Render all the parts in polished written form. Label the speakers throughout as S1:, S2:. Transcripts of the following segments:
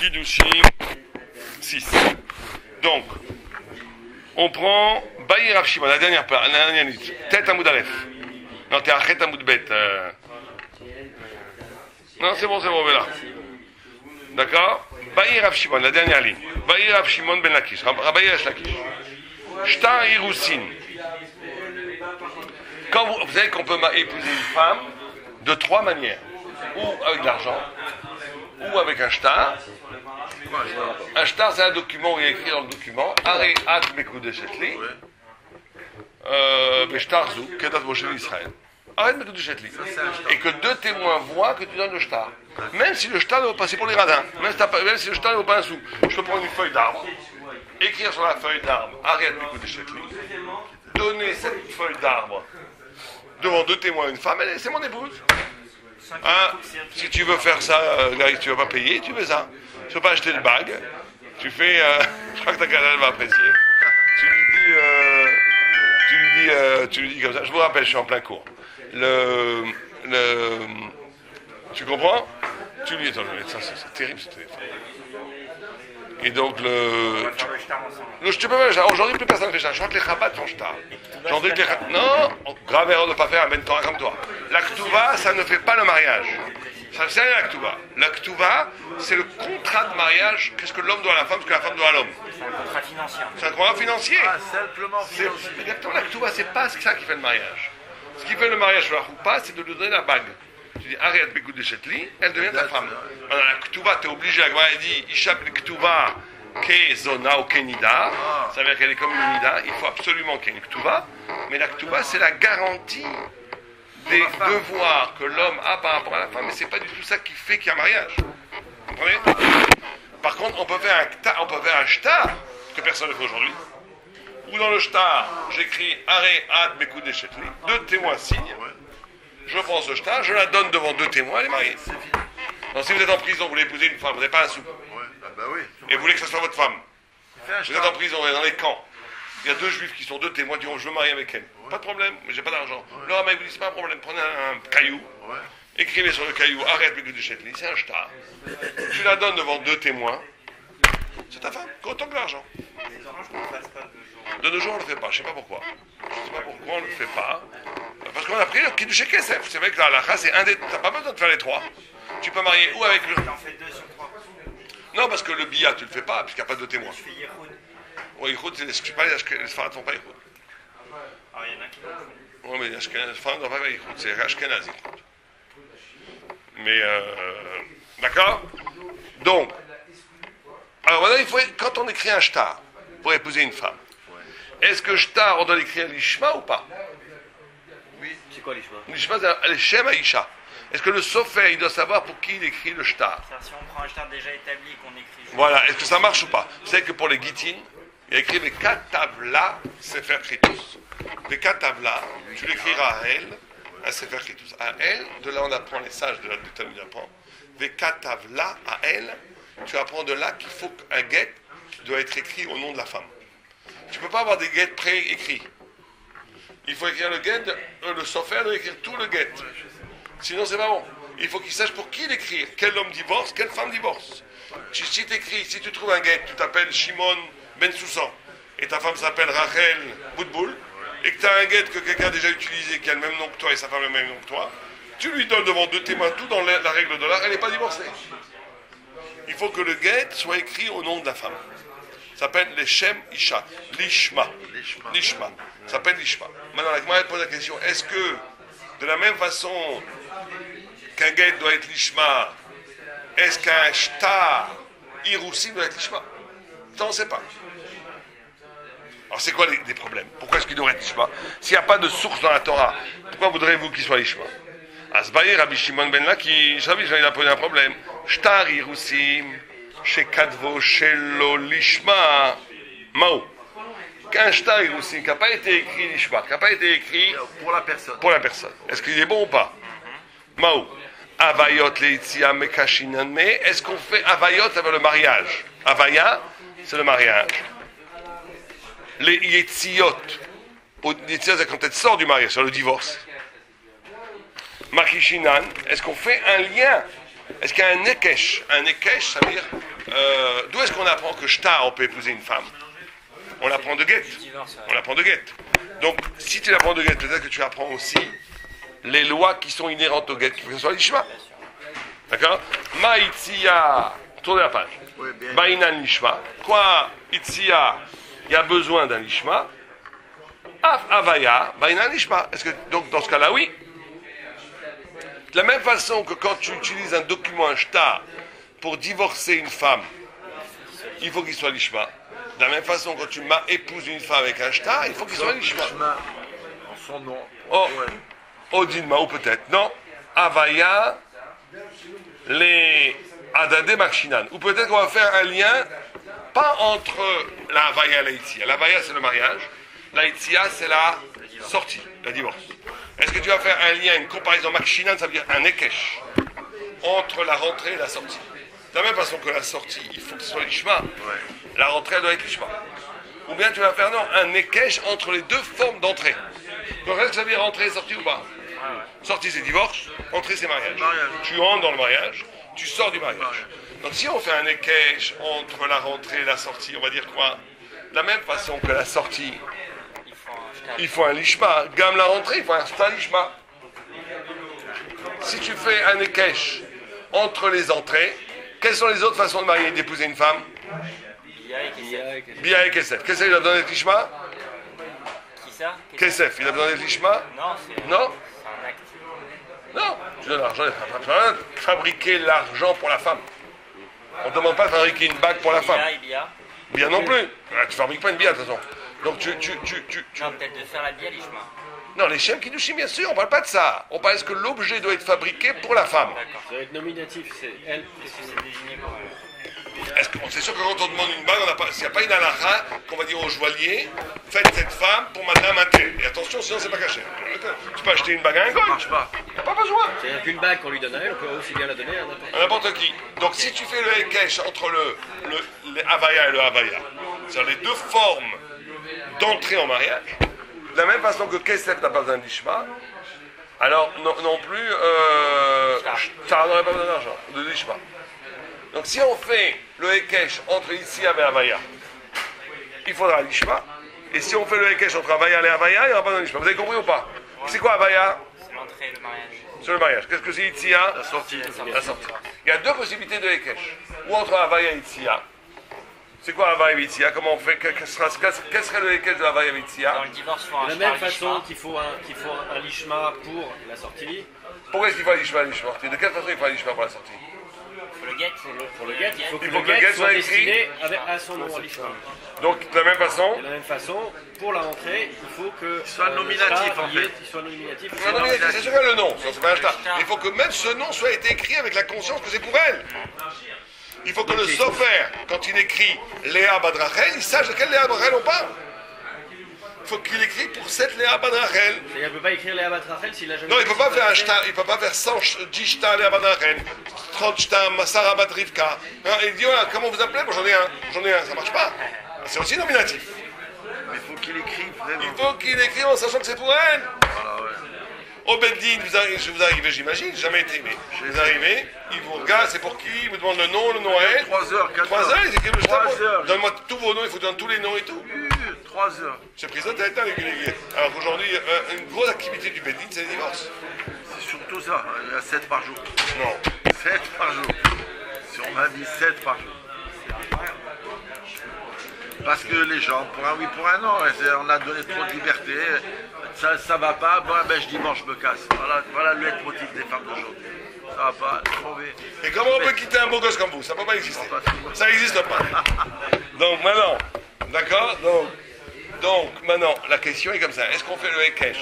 S1: Kiddushim 6. Donc, on prend Baïr Rav Shimon, la dernière ligne. Tête Amoud Aleph. Non, t'es Achet Amoud Bet. Non, c'est bon, là. D'accord? Baïr Rav Shimon, la dernière ligne. Baïr Rav Shimon Ben Lakish. Rabbi Yesh Lakish. Shtar Irousin. Quand vous savez qu'on peut épouser une femme de 3 manières. Ou avec de l'argent, ou avec un shtar. Un shtar, c'est un document où il est écrit dans le document Are at Mekoude Shetli. Shtar Zou, Kedat Moshe Israël. Arrête Mekoude Shetli. Et que 2 témoins voient que tu donnes le shtar. Même si le shtar ne vaut pas, c'est pour les radins. Même si le shtar ne vaut pas un sou. Je peux prendre une feuille d'arbre, écrire sur la feuille d'arbre Arrête Mekoude Shetli. Donner cette feuille d'arbre devant 2 témoins à une femme, c'est mon épouse. Hein, si tu veux faire ça, tu ne vas pas payer, tu fais ça. Tu ne veux pas acheter de bague, tu fais, je crois que ta canale va apprécier. Tu lui dis comme ça. Je vous rappelle, je suis en plein cours. Tu comprends? Tu lui dis, attends, ça, c'est terrible ce téléphone. Et donc tu peux faire aujourd'hui plus personne ne fait ça. Je crois que les Chabad font ça. Non, grave erreur de ne pas faire un ben Torah comme toi. La Ktuva, ça ne fait pas le mariage. Ça c'est rien la Ktuva. La Ktuva, c'est le contrat de mariage. Qu'est-ce que l'homme doit à la femme, ce que la femme doit à l'homme.
S2: C'est un contrat financier.
S1: C'est un contrat financier.
S3: Ah, simplement financier.
S1: Exactement, la Ktuva, c'est pas ça qui fait le mariage. Ce qui fait le mariage sur la Choupa, c'est de lui donner la bague. Tu dis, arrête Bekoud de Chetli, elle devient ta femme. Alors la Ktuva, tu es obligé, la Gemara dit, Ishab le Ktuva, Ke Zona ou Ke Nida. Ça veut dire qu'elle est comme une Nida, il faut absolument qu'il y ait une Ktuva. Mais la Ktuva, c'est la garantie des devoirs que l'homme a par rapport à la femme, mais c'est pas du tout ça qui fait qu'il y a un mariage. Vous comprenez? Par contre, on peut faire un shtar, que personne ne fait aujourd'hui, où dans le shtar, j'écris Are Ad Mekoud de Chetli, 2 témoins signent. Je prends ce shtar, je la donne devant 2 témoins, elle est mariée. Donc si vous êtes en prison, vous voulez épouser une femme, vous n'avez pas un sou. Et vous voulez que ce soit votre femme. Vous êtes en prison, vous êtes dans les camps. Il y a 2 juifs qui sont 2 témoins, qui diront je veux marier avec elle. Pas de problème, mais j'ai pas d'argent. Le rabbin vous dit c'est pas un problème, prenez un caillou, écrivez sur le caillou arrête Mekoud de Chetli, c'est un shtar. Tu la donnes devant 2 témoins, c'est ta femme, autant que l'argent. De nos jours on ne le fait pas, je ne sais pas pourquoi. Je ne sais pas pourquoi on ne le fait pas. Parce qu'on a pris le Kiddush Kesef. C'est vrai que la halakha, c'est un des. Tu n'as pas besoin de faire les 3. Tu peux marier ou avec le.
S2: T'en fais 2 sur 3.
S1: Non, parce que le billat, tu ne le fais pas, puisqu'il n'y a pas de témoins.
S2: Je fais Yehoud.
S1: Oui, Yehoud, c'est les Sfarad ne font pas Yehoud.
S2: Ah, il y en a qui le font.
S1: Oui, mais les Sfarad ne font pas Yehoud, c'est Ashkenaz Yehoud. Mais, d'accord? Donc, alors voilà, il faut, quand on écrit un shtar pour épouser une femme, est-ce que shtar, on doit l'écrire l'ishma ou pas?
S3: Oui,
S2: c'est quoi l'ishma?
S1: L'ishma, c'est le shem aisha. Est-ce que le sofer, il doit savoir pour qui il écrit le shtar?
S2: Si on prend un shtar déjà établi qu'on écrit.
S1: Voilà, est-ce que ça marche ou pas? Vous savez que pour les Gittin, il y a écrit les 4 tavla Sefer Kritus. Les 4 tavla, tu l'écriras à elle, à Sefer Kritus. À elle, de là on apprend, les sages de la Talmud apprend. Les 4 tavla, à elle, tu apprends de là qu'il faut qu'un guet doit être écrit au nom de la femme. Tu ne peux pas avoir des guettes pré-écrits. Il faut écrire le guet, le sofer doit écrire tout le guet. Sinon, c'est pas bon. Il faut qu'il sache pour qui l'écrire. Quel homme divorce, quelle femme divorce. Si tu écris, si tu trouves un guet, tu t'appelles Shimon Ben Soussan, et ta femme s'appelle Rachel Boutboul, et que tu as un guet que quelqu'un a déjà utilisé, qui a le même nom que toi, et sa femme a le même nom que toi, tu lui donnes devant 2 témoins, tout dans la règle de l'art, elle n'est pas divorcée. Il faut que le guet soit écrit au nom de la femme. Ça s'appelle les Shem Isha, l'Ishma. L'Ishma. Ça s'appelle l'Ishma. Maintenant, la Gemara pose la question, est-ce que, de la même façon qu'un guet doit être l'Ishma, est-ce qu'un shtar Iroussim doit être l'Ishma? Ça, on ne sait pas. Alors, c'est quoi les problèmes? Pourquoi est-ce qu'il devrait être l'Ishma? S'il n'y a pas de source dans la Torah, pourquoi voudrez-vous qu'il soit l'Ishma? Asbaïr, Rabbi Shimon ben Laki, il a posé un problème. Shtar Iroussim, chez Kadvo, chez l'Ishma, Mao. Qu'un shtar Iroussim qui n'a pas été écrit l'Ishma, qui n'a pas été écrit
S3: pour la personne.
S1: Pour la personne. Est-ce qu'il est bon ou pas? Mao. Avayot leitzia mekashinan, mais est-ce qu'on fait avayot avec le mariage? Avaya, c'est le mariage. Les yetziot, c'est quand elle sort du mariage, c'est le divorce. Makishinan, est-ce qu'on fait un lien Est-ce qu'il y a un Ekesh? Un Ekesh, ça veut dire... d'où est-ce qu'on apprend que Shtar, on peut épouser une femme? On l'apprend de Get. On l'apprend de Get. Donc, si tu l'apprends de Get, peut-être que tu apprends aussi les lois qui sont inhérentes au Get, qu'il faut que ce soit l'Ishma. D'accord? Ma Itzia, tournez la page. Baïnan l'Ishma. Quoi, Itzia, il y a besoin d'un Ishma. Af Avaya, Baïnan l'Ishma. Est-ce que, donc, dans ce cas-là, oui. De la même façon que quand tu utilises un document, un shtar, pour divorcer une femme, il faut qu'il soit l'ishma. De la même façon, quand tu épouses une femme avec un shtar, il faut qu'il soit l'ishma.
S3: En son nom.
S1: Oh, Odinma, ou peut-être. Non. Avaya, les Adade Makshinan. Ou peut-être qu'on va faire un lien, pas entre la Avaya et la Itzia. La Avaya, c'est le mariage. La Itzia, c'est la sortie, la divorce. Est-ce que tu vas faire un lien, une comparaison Makshinan, ça veut dire un Ekesh, entre la rentrée et la sortie? De la même façon que la sortie, il faut que ce soit l'Ishma. La rentrée, elle doit être l'Ishma. Ou bien tu vas faire, non, un Ekesh entre les deux formes d'entrée. Donc, est-ce que ça veut dire rentrée et sortie ou pas? Sortie, c'est divorce. Entrée, c'est mariage. Tu entres dans le mariage, tu sors du mariage. Donc, si on fait un Ekesh entre la rentrée et la sortie, on va dire quoi? De la même façon que la sortie, il faut un lishma. Gamme la rentrée, il faut un lishma. Si tu fais un Ekesh entre les entrées, quelles sont les autres façons de marier et d'épouser une femme? Bia et Kesef. Kesef, il a besoin d'être lishma?
S2: Qui ça?
S1: Kesef, il a besoin d'être lishma?
S2: Non, c'est
S1: Non?
S2: un acte.
S1: Non. Tu donnes l'argent, il ne faut pas fabriquer l'argent pour la femme. On ne demande pas de fabriquer une bague pour la femme.
S2: Bia.
S1: Bia non plus. Ah, tu ne fabriques pas une bia de toute façon. Donc
S2: Non, peut-être de faire la bia, l'ishma.
S1: Non, les Shem Kiddushin, bien sûr, on ne parle pas de ça. On parle que l'objet doit être fabriqué pour la femme.
S2: D'accord.
S4: Ça va être nominatif, c'est elle.
S2: Est-ce que c'est désigné pour
S1: C'est sûr que quand on demande une bague, s'il n'y a pas une halakha qu'on va dire au joaillier, faites cette femme pour madame un tel. Et attention, sinon c'est pas caché. Tu peux acheter une bague à un goy.
S3: Ça marche pas.
S1: Il n'y a pas besoin.
S4: C'est-à-dire qu'une bague qu'on lui donne à elle, on peut aussi bien la donner à n'importe qui.
S1: À n'importe qui. Donc si tu fais le Ekesh entre le Havaya et le Havaya, c'est-à-dire les deux formes d'entrée en mariage, de la même façon que Kesef n'a pas besoin d'Ishma, alors non plus, ça n'aurait pas besoin d'argent, de l'Ishma. Donc si on fait le Ekesh entre Itzia et Havaya, il faudra l'Ishma. Et si on fait le Ekesh entre Havaya et Havaya, il n'y aura pas besoin d'Ishma. Vous avez compris ou pas? C'est quoi Havaya?
S2: C'est l'entrée et le mariage.
S1: Sur le mariage. Qu'est-ce que c'est Itzia?
S3: La sortie.
S1: La sortie. Il y a deux possibilités de Ekesh. Ou entre Havaya et Itzia. C'est quoi Havaya et Itzia? Comment on fait? Quel serait le Ekesh de Havaya et
S2: Dans
S1: Itzia?
S2: le divorce, il faut un
S4: De la
S2: shtar
S4: même façon
S2: lishma.
S4: qu'il faut un lishma pour la sortie,
S1: Pourquoi est-ce qu'il faut l'Ishma? De quelle façon il faut l'Ishma pour la sortie?
S2: Faut le get.
S4: pour le get, il faut que
S1: Il faut
S4: le
S1: que le
S4: get
S1: get
S4: soit
S1: soit écrit.
S4: destiné à son nom, à lishma.
S1: Donc, de la même façon,
S4: De la même façon, pour la rentrée, il faut que
S3: soit
S4: le
S3: nominatif,
S4: shtar
S3: en fait.
S4: il soit nominatif.
S1: non, non, mais c'est sûr qu'elle a le nom, ça, c'est pas un shtar. Il faut que même ce nom soit été écrit avec la conscience que c'est pour elle. Il faut que le sofer, quand il écrit Léa Badrachel, il sache de quelle Léa Badrachel on parle. Il faut qu'il écrit pour cette Léa Badrachel.
S4: Il ne peut pas écrire Léa Batrachel s'il a jamais.
S1: Non, il ne peut pas faire un shtar, il ne peut pas faire 10 shtar Léa Badrachel, 30 shtar Sarah Batrivka. Non, il dit voilà, comment vous appelez? Moi j'en ai un, ça marche pas. C'est aussi nominatif.
S3: Mais il faut qu'il écrive vraiment.
S1: Il faut qu'il écrive en sachant que c'est pour elle.
S3: Voilà, ouais.
S1: Au Beddin, vous arrivez, j'imagine, j'ai jamais été, mais vous arrivez, ils vous regardent, c'est pour qui, ils vous demandent le nom est.
S3: 3 heures, 4
S1: 3
S3: heures.
S1: heures, ils écrivent le
S3: 3
S1: shtar.
S3: heures.
S1: Donne-moi tous vos noms, il faut donner tous les noms et tout.
S3: 3 heures.
S1: J'ai pris ça tête, hein, les. Alors qu'aujourd'hui, une grosse activité du Beddin, c'est le divorce.
S3: C'est surtout ça. Il y a 7 par jour.
S1: Non.
S3: 7 par jour. Si on m'a dit 7 par jour. Parce que les gens, pour un oui, pour un non, on a donné trop de liberté. Ça va pas, bon, ben je dis bon, je me casse. Voilà le leitmotiv des femmes d'aujourd'hui. Ça va pas, c'est mauvais.
S1: Et comment on peut quitter un beau gosse comme vous? Ça ne peut pas exister. Ça n'existe pas. Donc maintenant, d'accord? Donc maintenant, la question est comme ça. Est-ce qu'on fait le Ekesh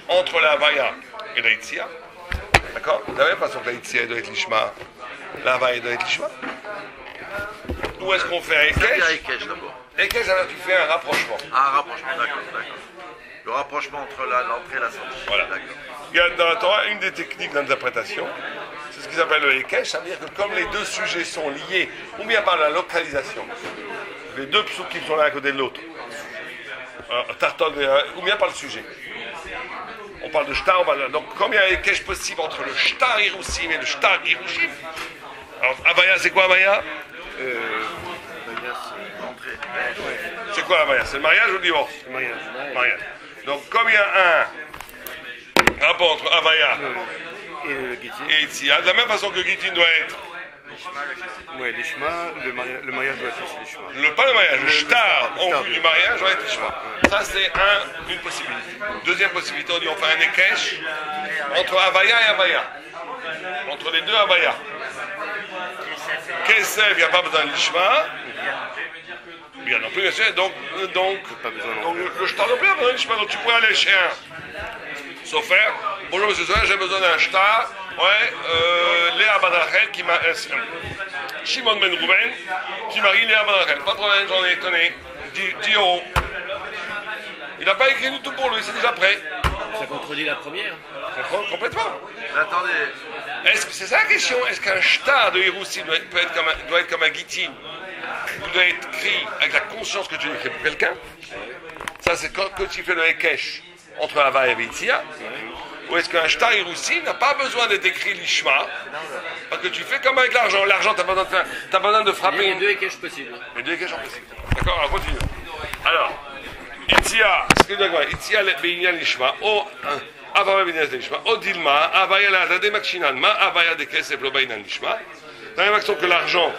S1: entre la Havaya et la Itzia? D'accord? De la même façon que la Itzia doit être l'Ishma, la Havaya doit être l'Ishma. Ou est-ce qu'on fait un
S3: C'est bien
S1: Ekesh?
S3: Ekesh d'abord.
S1: Ekesh, alors tu fais un rapprochement.
S3: Un rapprochement, d'accord. Le rapprochement entre l'entrée et la sortie.
S1: Voilà.
S3: D'accord.
S1: Il y a dans la Torah une des techniques d'interprétation, c'est ce qu'ils appellent le Ekesh, ça veut dire que comme les deux sujets sont liés, ou bien par la localisation, les deux psukim sont l'un à côté de l'autre, ou bien par le sujet. On parle de shtar, donc comme il y a un Ekesh possible entre le shtar Hirusim et le shtar Hirushim, Alors, Avaya, c'est quoi Avaya?
S3: L'entrée.
S1: C'est quoi Avaya? C'est le mariage ou le divorce?
S5: Le mariage.
S1: Mariage. Donc, comme il y a un rapport entre Avaya
S5: Et le Gitin.
S1: et Itzia, de la même façon que Gitin doit être,
S5: Ouais, l'Ishma, le mariage doit être l'Ishma.
S1: pas le mariage, le shtar en
S5: shtar.
S1: vue du mariage doit être Ishma. Ça, c'est une possibilité. Deuxième possibilité, on dit on fait un Ekesh entre Avaya et Avaya. Entre les deux Avaya. Kesef, il n'y a pas besoin de l'Ishma. Bien non plus, bien sûr. Donc
S5: Pas besoin
S1: le shtar non plus a besoin de l'Ishma. Donc tu pourrais aller chez un sofer. Bonjour monsieur Sofer, j'ai besoin d'un shtar. Ouais, Léa Badrachel qui m'a. Shimon Ben Rouben qui marie Léa Badrachel. Pas de problème, j'en ai étonné. 10 euros. Il n'a pas écrit du tout pour lui, c'est déjà prêt.
S4: Ça contredit la première.
S1: Complètement.
S3: Mais attendez,
S1: Est-ce que c'est ça la question? Est-ce qu'un shtar de Hiroussi doit être comme un Gitin? Il doit être écrit avec la conscience que tu l'écris pour quelqu'un? Ça, c'est quand tu fais le Hekesh entre Hava et Vitzia. Ou est-ce qu'un shtar Hiroussi n'a pas besoin d'être écrit l'Ishma? Parce que tu fais comme avec l'argent. L'argent, tu n'as pas besoin de
S4: Il y
S1: frapper.
S4: a deux équèches possibles.
S1: Les deux Hekesh sont possibles. D'accord, alors continue. Alors, Itzia, ce que tu dois voir, Itzia Beinian l'Ishma, Avaya Beinian l'Ishma, Odilma, Avaya la de Makshinan, Ma Avaya de Kesef lo Beinian l'Ishma. Dans la même façon que l'argent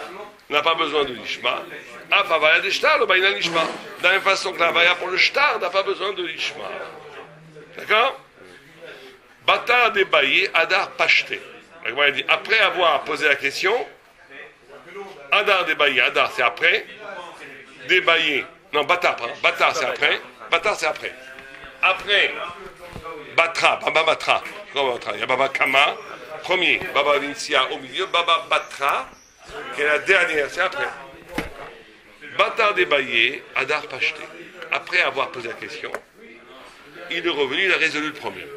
S1: n'a pas besoin de l'Ishma, Avaya de Shtar lo Beinian l'Ishma. De la même façon que l'Avaya pour le Shtar n'a pas besoin de l'Ishma. D'accord? Batar débaillé, Adar Pashté. Après avoir posé la question, Adar débaillé, Adar c'est après, débaillé, non, Batar, Batar c'est après, Batar c'est après. Après, Batra, Baba Batra, il y a Baba Kama, premier, Baba Vincia au milieu, Baba Batra, qui est la dernière, c'est après. Batar débaillé, Adar Pashté. Après avoir posé la question, il est revenu, il a résolu le problème.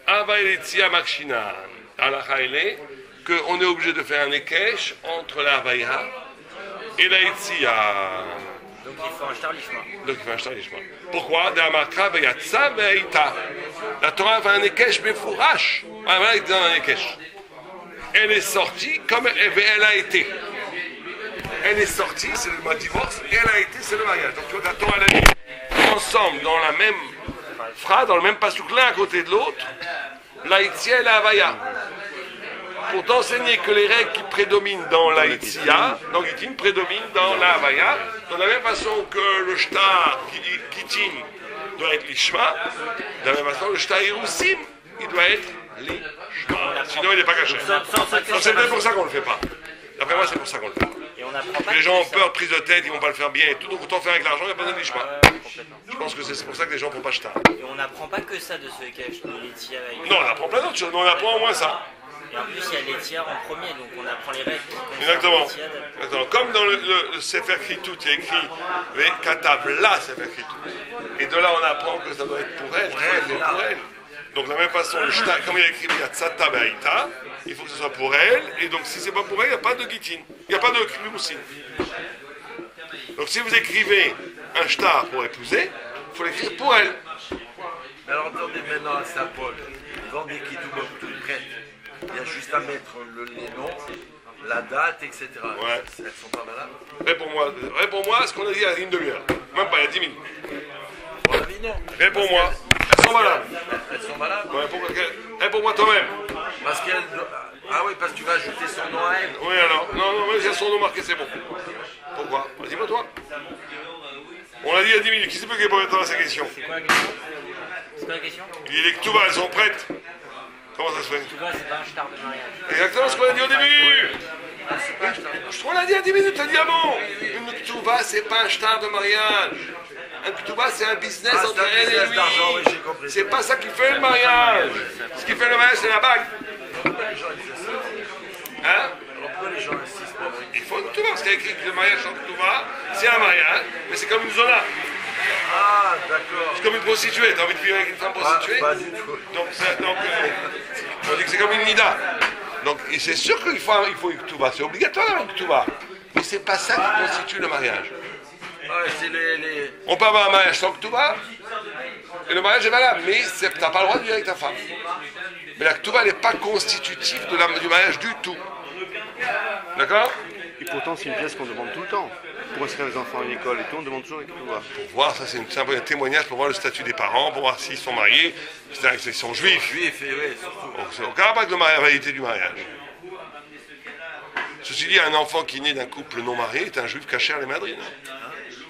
S1: Avaïletia Makshinan. Alacha est qu'on est obligé de faire un Ekesh entre la Havaya et la Itzia.
S2: Donc il faut un shtar l'ishma.
S1: Donc il fait un shtar l'ishma. Pourquoi? La Torah fait un Ekesh Mefourash. Voilà, il dit un Ekesh. Elle est sortie comme elle a été. Elle est sortie, c'est le divorce, et elle a été, c'est le mariage. Donc la Torah elle a mis ensemble dans la même phrase, dans le même pasouk, l'un à côté de l'autre, la Itzia et la Havaya. Pour t'enseigner que les règles qui prédominent dans la Itzia, donc Gitin, prédominent dans la Havaya, de la même façon que le shtar Gitin doit être l'Ishma, de la même façon le shtar Hiroussim, il doit être l'Ishma. Sinon il n'est pas caché. Donc c'est peut-être pour ça qu'on ne le fait pas. D'après moi, c'est pour ça qu'on le fait.
S2: Et on n'apprend pas
S1: Les gens ont
S2: que ça.
S1: peur, prise de tête, ils ne vont pas le faire bien et tout. Donc autant faire avec l'argent, il n'y a pas besoin de l'Ishma.
S2: Complètement.
S1: Je pense que c'est pour ça que les gens ne font pas shtar.
S2: Et on n'apprend pas que ça de ce cache, les tiers avec.
S1: Non, on apprend plein d'autres choses, mais on apprend au moins ça.
S2: Et en plus, il y a les tiers en premier, donc on apprend les règles. qui concernent
S1: Exactement.
S2: les tiers.
S1: Exactement. Comme dans le Sefer Kritout, il y a écrit mais Katav la Sefer Kritout. Et de là, on apprend que ça doit être pour elle. Pour elle. Donc, de la même façon, le shtar, comme il y a écrit Yatsata Be'aïta, il faut que ce soit pour elle. Et donc, si c'est pas pour elle, il n'y a pas de Gitin. Il n'y a pas de Krimussin. Donc, si vous écrivez un shtar pour épouser, il faut l'écrire pour elle.
S3: alors attendez maintenant à Saint-Paul, ils vendent des kitoubot tout prêtes. Il y a juste à mettre les noms, la date, etc.
S1: Ouais.
S3: Elles sont pas valables.
S1: Réponds-moi ce qu'on a dit il y a une demi-heure. Même pas, il y a 10 minutes.
S3: Pour la vie, non.
S1: Réponds-moi. Elles sont valables.
S3: Elles sont valables.
S1: Ouais, réponds-moi toi-même.
S3: Parce qu'elles. Ah oui, parce que tu vas ajouter son nom à elle.
S1: Oui, alors. Non, mais j'ai son nom marqué, c'est bon. Pourquoi? Vas-y, pas toi. On l'a dit il y a 10 minutes. Qui c'est qui peut répondre à ces questions?
S2: C'est quoi la question? C'est quoi la question?
S1: Il dit les Ktubas, elles sont prêtes. Comment ça se fait?
S2: Tu vois, c'est pas un shtar de mariage.
S1: Exactement ce qu'on a dit au début. On l'a dit il y a 10 minutes, t'as dit ah bon? Une Ktuba, c'est pas un shtar de mariage. Un Ktuba, c'est un business
S3: Ah,
S1: entre
S3: c'est un
S1: elle et
S3: business
S1: lui.
S3: d'argent, oui, j'ai compris.
S1: C'est pas ça qui fait le mariage. Ce qui fait le mariage, c'est la bague.
S3: Pourquoi les gens ils disent ça?
S1: Hein?
S3: Alors pourquoi les gens insistent pour
S1: Il faut une Ktuba, parce qu'il y a écrit que le mariage sans Ktuba, c'est un mariage, mais c'est comme une zona.
S3: Ah, d'accord.
S1: C'est comme une prostituée. T'as envie de vivre avec une femme prostituée?
S3: Pas du tout.
S1: Donc, on dit que c'est comme une nida. Donc, et c'est sûr qu'il faut une Ktuba. C'est obligatoire d'avoir une Ktuba. Mais c'est pas ça qui constitue le mariage.
S3: Ouais, c'est les...
S1: On peut avoir un mariage sans Ktuba, et le mariage est valable, mais t'as pas le droit de vivre avec ta femme. Mais la Ktuba n'est pas constitutive du mariage du tout. D'accord?
S5: Et pourtant, c'est une pièce qu'on demande tout le temps. Pour inscrire les enfants à une école et tout, on demande toujours les pouvoirs.
S1: Pour voir, ça c'est un témoignage pour voir le statut des parents, pour voir s'ils sont mariés, s'ils sont juifs.
S3: Juif, et oui, surtout.
S1: Donc c'est aucun rapport avec la validité du mariage. Ceci dit, un enfant qui naît d'un couple non marié est un juif caché à les madrines.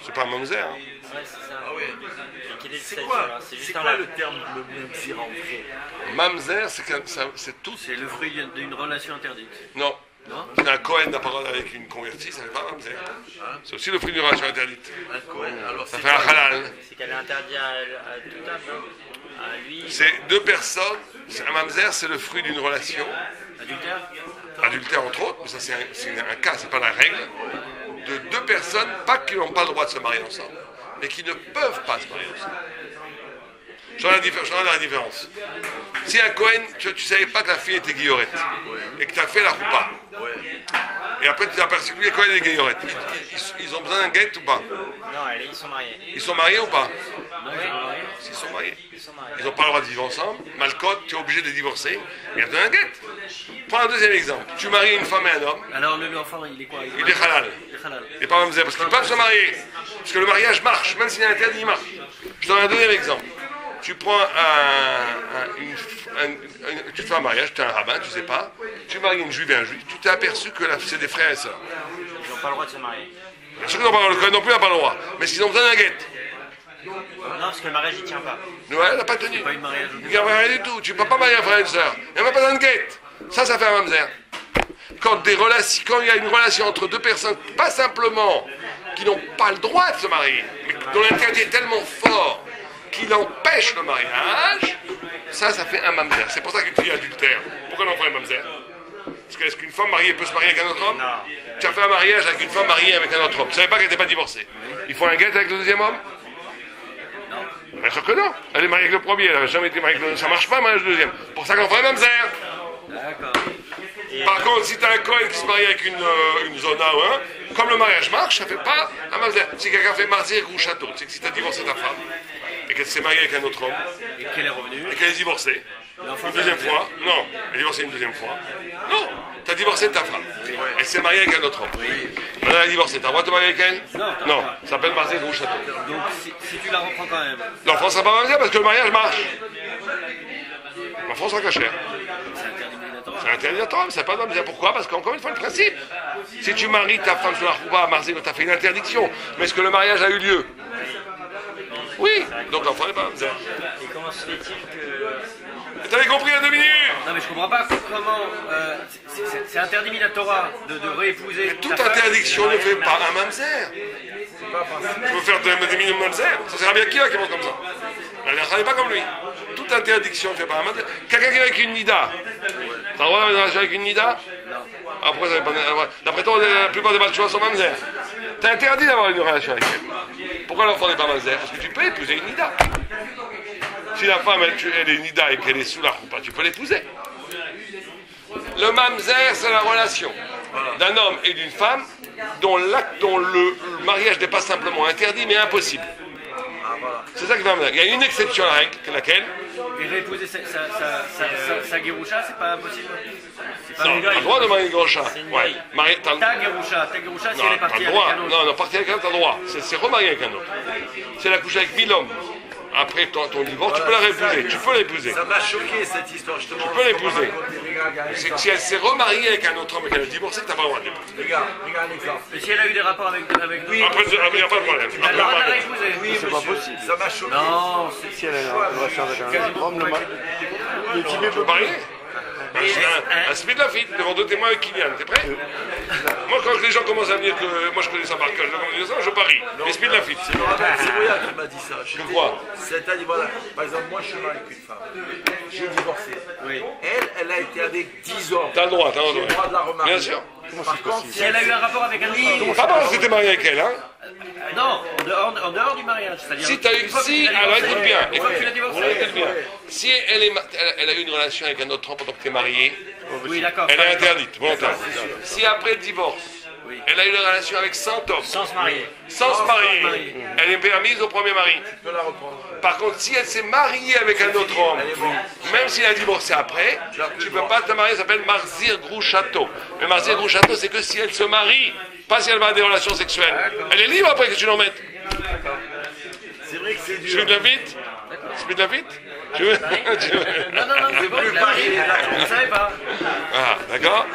S1: C'est pas un mamzer. Hein.
S2: Ouais, c'est ça.
S3: Ah oui.
S2: Et quel est le
S3: C'est
S2: statut,
S3: quoi,
S2: alors? C'est juste
S3: c'est
S2: un
S3: quoi
S2: la-
S3: le terme le memzir en vrai?
S1: Mamzer, c'est tout.
S4: C'est le fruit d'une relation interdite.
S1: Non.
S4: Non?
S1: Un Cohen n'a pas parlé avec une convertie, ça n'est pas un mamzer. C'est aussi le fruit d'une relation interdite.
S3: Un Cohen. Alors,
S1: Ça
S3: c'est
S1: fait un
S3: quoi?
S1: halal.
S2: C'est qu'elle est interdite à tout âge, hein. À lui,
S1: C'est deux personnes. Un mamzer, c'est le fruit d'une relation
S4: Adultère?
S1: adultère entre autres, mais ça c'est un cas, c'est pas la règle, de deux personnes, pas qui n'ont pas le droit de se marier ensemble, mais qui ne peuvent pas se marier ensemble. Je regarde la différence. Si un Cohen, tu savais pas que la fille était guillorette, et que tu as fait la roupa, et après tu t'es aperçu que les Cohen et les guillorette, ils ont besoin d'un guet ou pas?
S2: non, ils sont mariés.
S1: Ils sont mariés ou pas?
S2: Oui,
S1: S'ils sont mariés.
S2: ils sont mariés.
S1: Ils n'ont pas le droit de vivre ensemble. Malcote, tu es obligé de les divorcer. Et il y a un guet. Prends un deuxième exemple. Tu maries une femme et un homme,
S4: Alors l'enfant, il est quoi?
S1: il est halal.
S4: Il est halal.
S1: Et pas mamzer, parce qu'ils peuvent se marier. Parce que le mariage marche, même s'il est interdit, il marche. Je te donne un deuxième exemple. Tu prends tu fais un mariage, tu es un rabbin, tu sais pas. Tu maries une juive et un juif. Tu t'es aperçu que c'est des frères et sœurs.
S2: Ils n'ont pas le droit de se marier.
S1: Bien sûr qu'ils n'ont pas le droit, non plus n'a pas le droit. Mais s'ils ont besoin d'un guet.
S2: Non, parce que le mariage, il tient pas.
S1: Ouais, elle n'a pas tenu.
S4: Pas une mariage.
S1: Il n'y a rien du tout. Tu ne peux pas marier un frère et une sœur. Il n'y a même pas besoin de guet. Ça fait un mamzer. Quand il y a une relation entre deux personnes, pas simplement qui n'ont pas le droit de se marier, mais dont l'interdit est tellement fort qu'il empêche le mariage, ça fait un mamzer. C'est pour ça qu'une fille adultère. Pourquoi l'enfant est mamzer? Parce que est-ce qu'une femme mariée peut se marier avec un autre homme?
S2: Non.
S1: Tu as fait un mariage avec une femme mariée avec un autre homme. Tu ne savais pas qu'elle n'était pas divorcée. Il faut un guet avec le deuxième homme? Non. Bien sûr que non. Elle est mariée avec le premier, elle n'a jamais été mariée avec le deuxième. Ça marche pas, mariage deuxième. Pour ça qu'on fait un mamzer.
S4: D'accord.
S1: Par contre, si tu as un Cohen qui se marie avec une zona ou un, comme le mariage marche, ça ne fait pas un mamzer. Si quelqu'un fait marzir ou château, c'est que si tu as divorcé ta femme et qu'elle s'est mariée avec un autre homme
S4: Et qu'elle est revenue?
S1: et qu'elle est divorcée,
S4: L'enfant,
S1: une deuxième fois, non, elle est divorcée une deuxième fois, non, tu as divorcé de ta femme, elle s'est mariée avec un autre homme. Maintenant elle est divorcée, tu as le droit de te marier avec elle?
S4: Non.
S1: Non, ça s'appelle marzir ou château.
S4: Donc si tu la reprends quand même,
S1: L'enfant ne sera pas mamzer parce que le mariage marche. L'enfant sera cachère.
S4: c'est interdit de la Torah.
S1: C'est interdit à toi, mais c'est pas mamzer. Pourquoi? Parce qu'encore une fois, le principe, si tu maries ta femme sur la rouba à Marzé, tu as fait une interdiction, mais est-ce que le mariage a eu lieu? Oui, donc l'enfant n'est pas mamzer.
S2: Et comment se fait-il que.
S1: T'avais compris il y a 2 minutes?
S4: Non mais je comprends pas comment c'est interdit de la Torah de réépouser.
S1: Toute interdiction ne fait pas un mamzer. Tu veux faire des millions de mamzer? Ça sert à bien qui va qui monte comme ça? Elle n'est pas comme lui. Toute interdiction ne fait pas un mamzer. Quelqu'un qui est avec une nida. T'as le droit d'avoir une relation avec une nida? Après, ça pas... D'après toi, la plupart des balchouas sont mamzer. T'es interdit d'avoir une relation avec elle. Pourquoi l'enfant n'est pas mamzer? Parce que tu peux épouser une nida. Si la femme, elle est nida et qu'elle est sous la roupa, tu peux l'épouser. Le mamzer, c'est la relation d'un homme et d'une femme dont le mariage n'est pas simplement interdit, mais impossible. C'est ça qui va me dire. Il y a une exception à la règle, laquelle?
S4: Et réépouser sa guéroucha, c'est pas possible. C'est pas
S1: Non, t'as le droit de marier une grosse chat. Ouais. T'as
S4: ta guéroucha, si
S1: non,
S4: elle est
S1: t'as
S4: partie
S1: le
S4: avec
S1: droit.
S4: un autre.
S1: Non, partir avec un, t'as le droit. C'est remarier avec un autre. Si elle a couché avec 1000 hommes, après ton divorce, tu peux la réépouser. Tu peux l'épouser.
S3: Ça m'a choqué cette histoire, justement.
S1: Tu peux l'épouser. C'est que si elle s'est remariée avec un autre homme et qu'elle a divorcé, t'as pas le droit de l'épouser.
S3: Regarde l'exemple.
S4: Et si elle a eu des rapports avec nous,
S1: Après, il n'y a pas de problème.
S4: elle a le droit de la réépouser.
S3: Oui,
S5: C'est pas possible.
S3: ça m'a choqué.
S4: Non,
S5: Si elle a une relation avec un homme, le type
S1: Tu peux marier? Un speed la fille, devant 2 témoins avec Kylian, t'es prêt? Moi, quand les gens commencent à me dire que moi je connais ça par cœur, je parie. Mais speed la fille.
S3: C'est Roya qui m'a dit ça. Je
S1: Que
S3: dis,
S1: quoi?
S3: C'est-à-dire, voilà, par exemple, moi je suis marié avec une femme. J'ai divorcé. Elle a été avec 10 hommes.
S1: T'as le droit,
S3: J'ai le droit de la remarier.
S1: Bien sûr.
S3: Par contre,
S4: si elle a eu un rapport avec un autre.
S1: Pas parce que t'es marié avec elle, hein?
S4: Non, en dehors du mariage. C'est-à-dire.
S1: Si t'as eu,
S4: une fois que
S1: si,
S4: tu l'as
S1: alors
S4: divorcé,
S1: écoute bien,
S4: une fois que tu l'as divorcé.
S1: écoute bien. Si elle a eu une relation avec un autre homme pendant que t'es marié,
S4: Oui, d'accord.
S1: elle est interdite, volontairement. Si après le divorce, Elle a eu une relation avec 100 hommes.
S2: Sans se marier.
S1: Sans se marier.
S4: marier.
S1: Elle est permise au premier mari.
S3: Tu peux la reprendre.
S1: Par contre, si elle s'est mariée avec un autre homme, même s'il a divorcé après, tu ne peux pas te marier, ça s'appelle Marzir Grouchato. Mais Marzir Grouchato, c'est que si elle se marie, pas si elle va avoir des relations sexuelles. Elle est libre après que tu l'en mettes.
S3: C'est vrai que c'est
S1: Tu
S3: dur.
S1: veux de la vite? Tu veux de la vite? Tu veux?
S4: Non, c'est bon, je l'ai appris. Je ne savais pas.
S1: Ah, d'accord.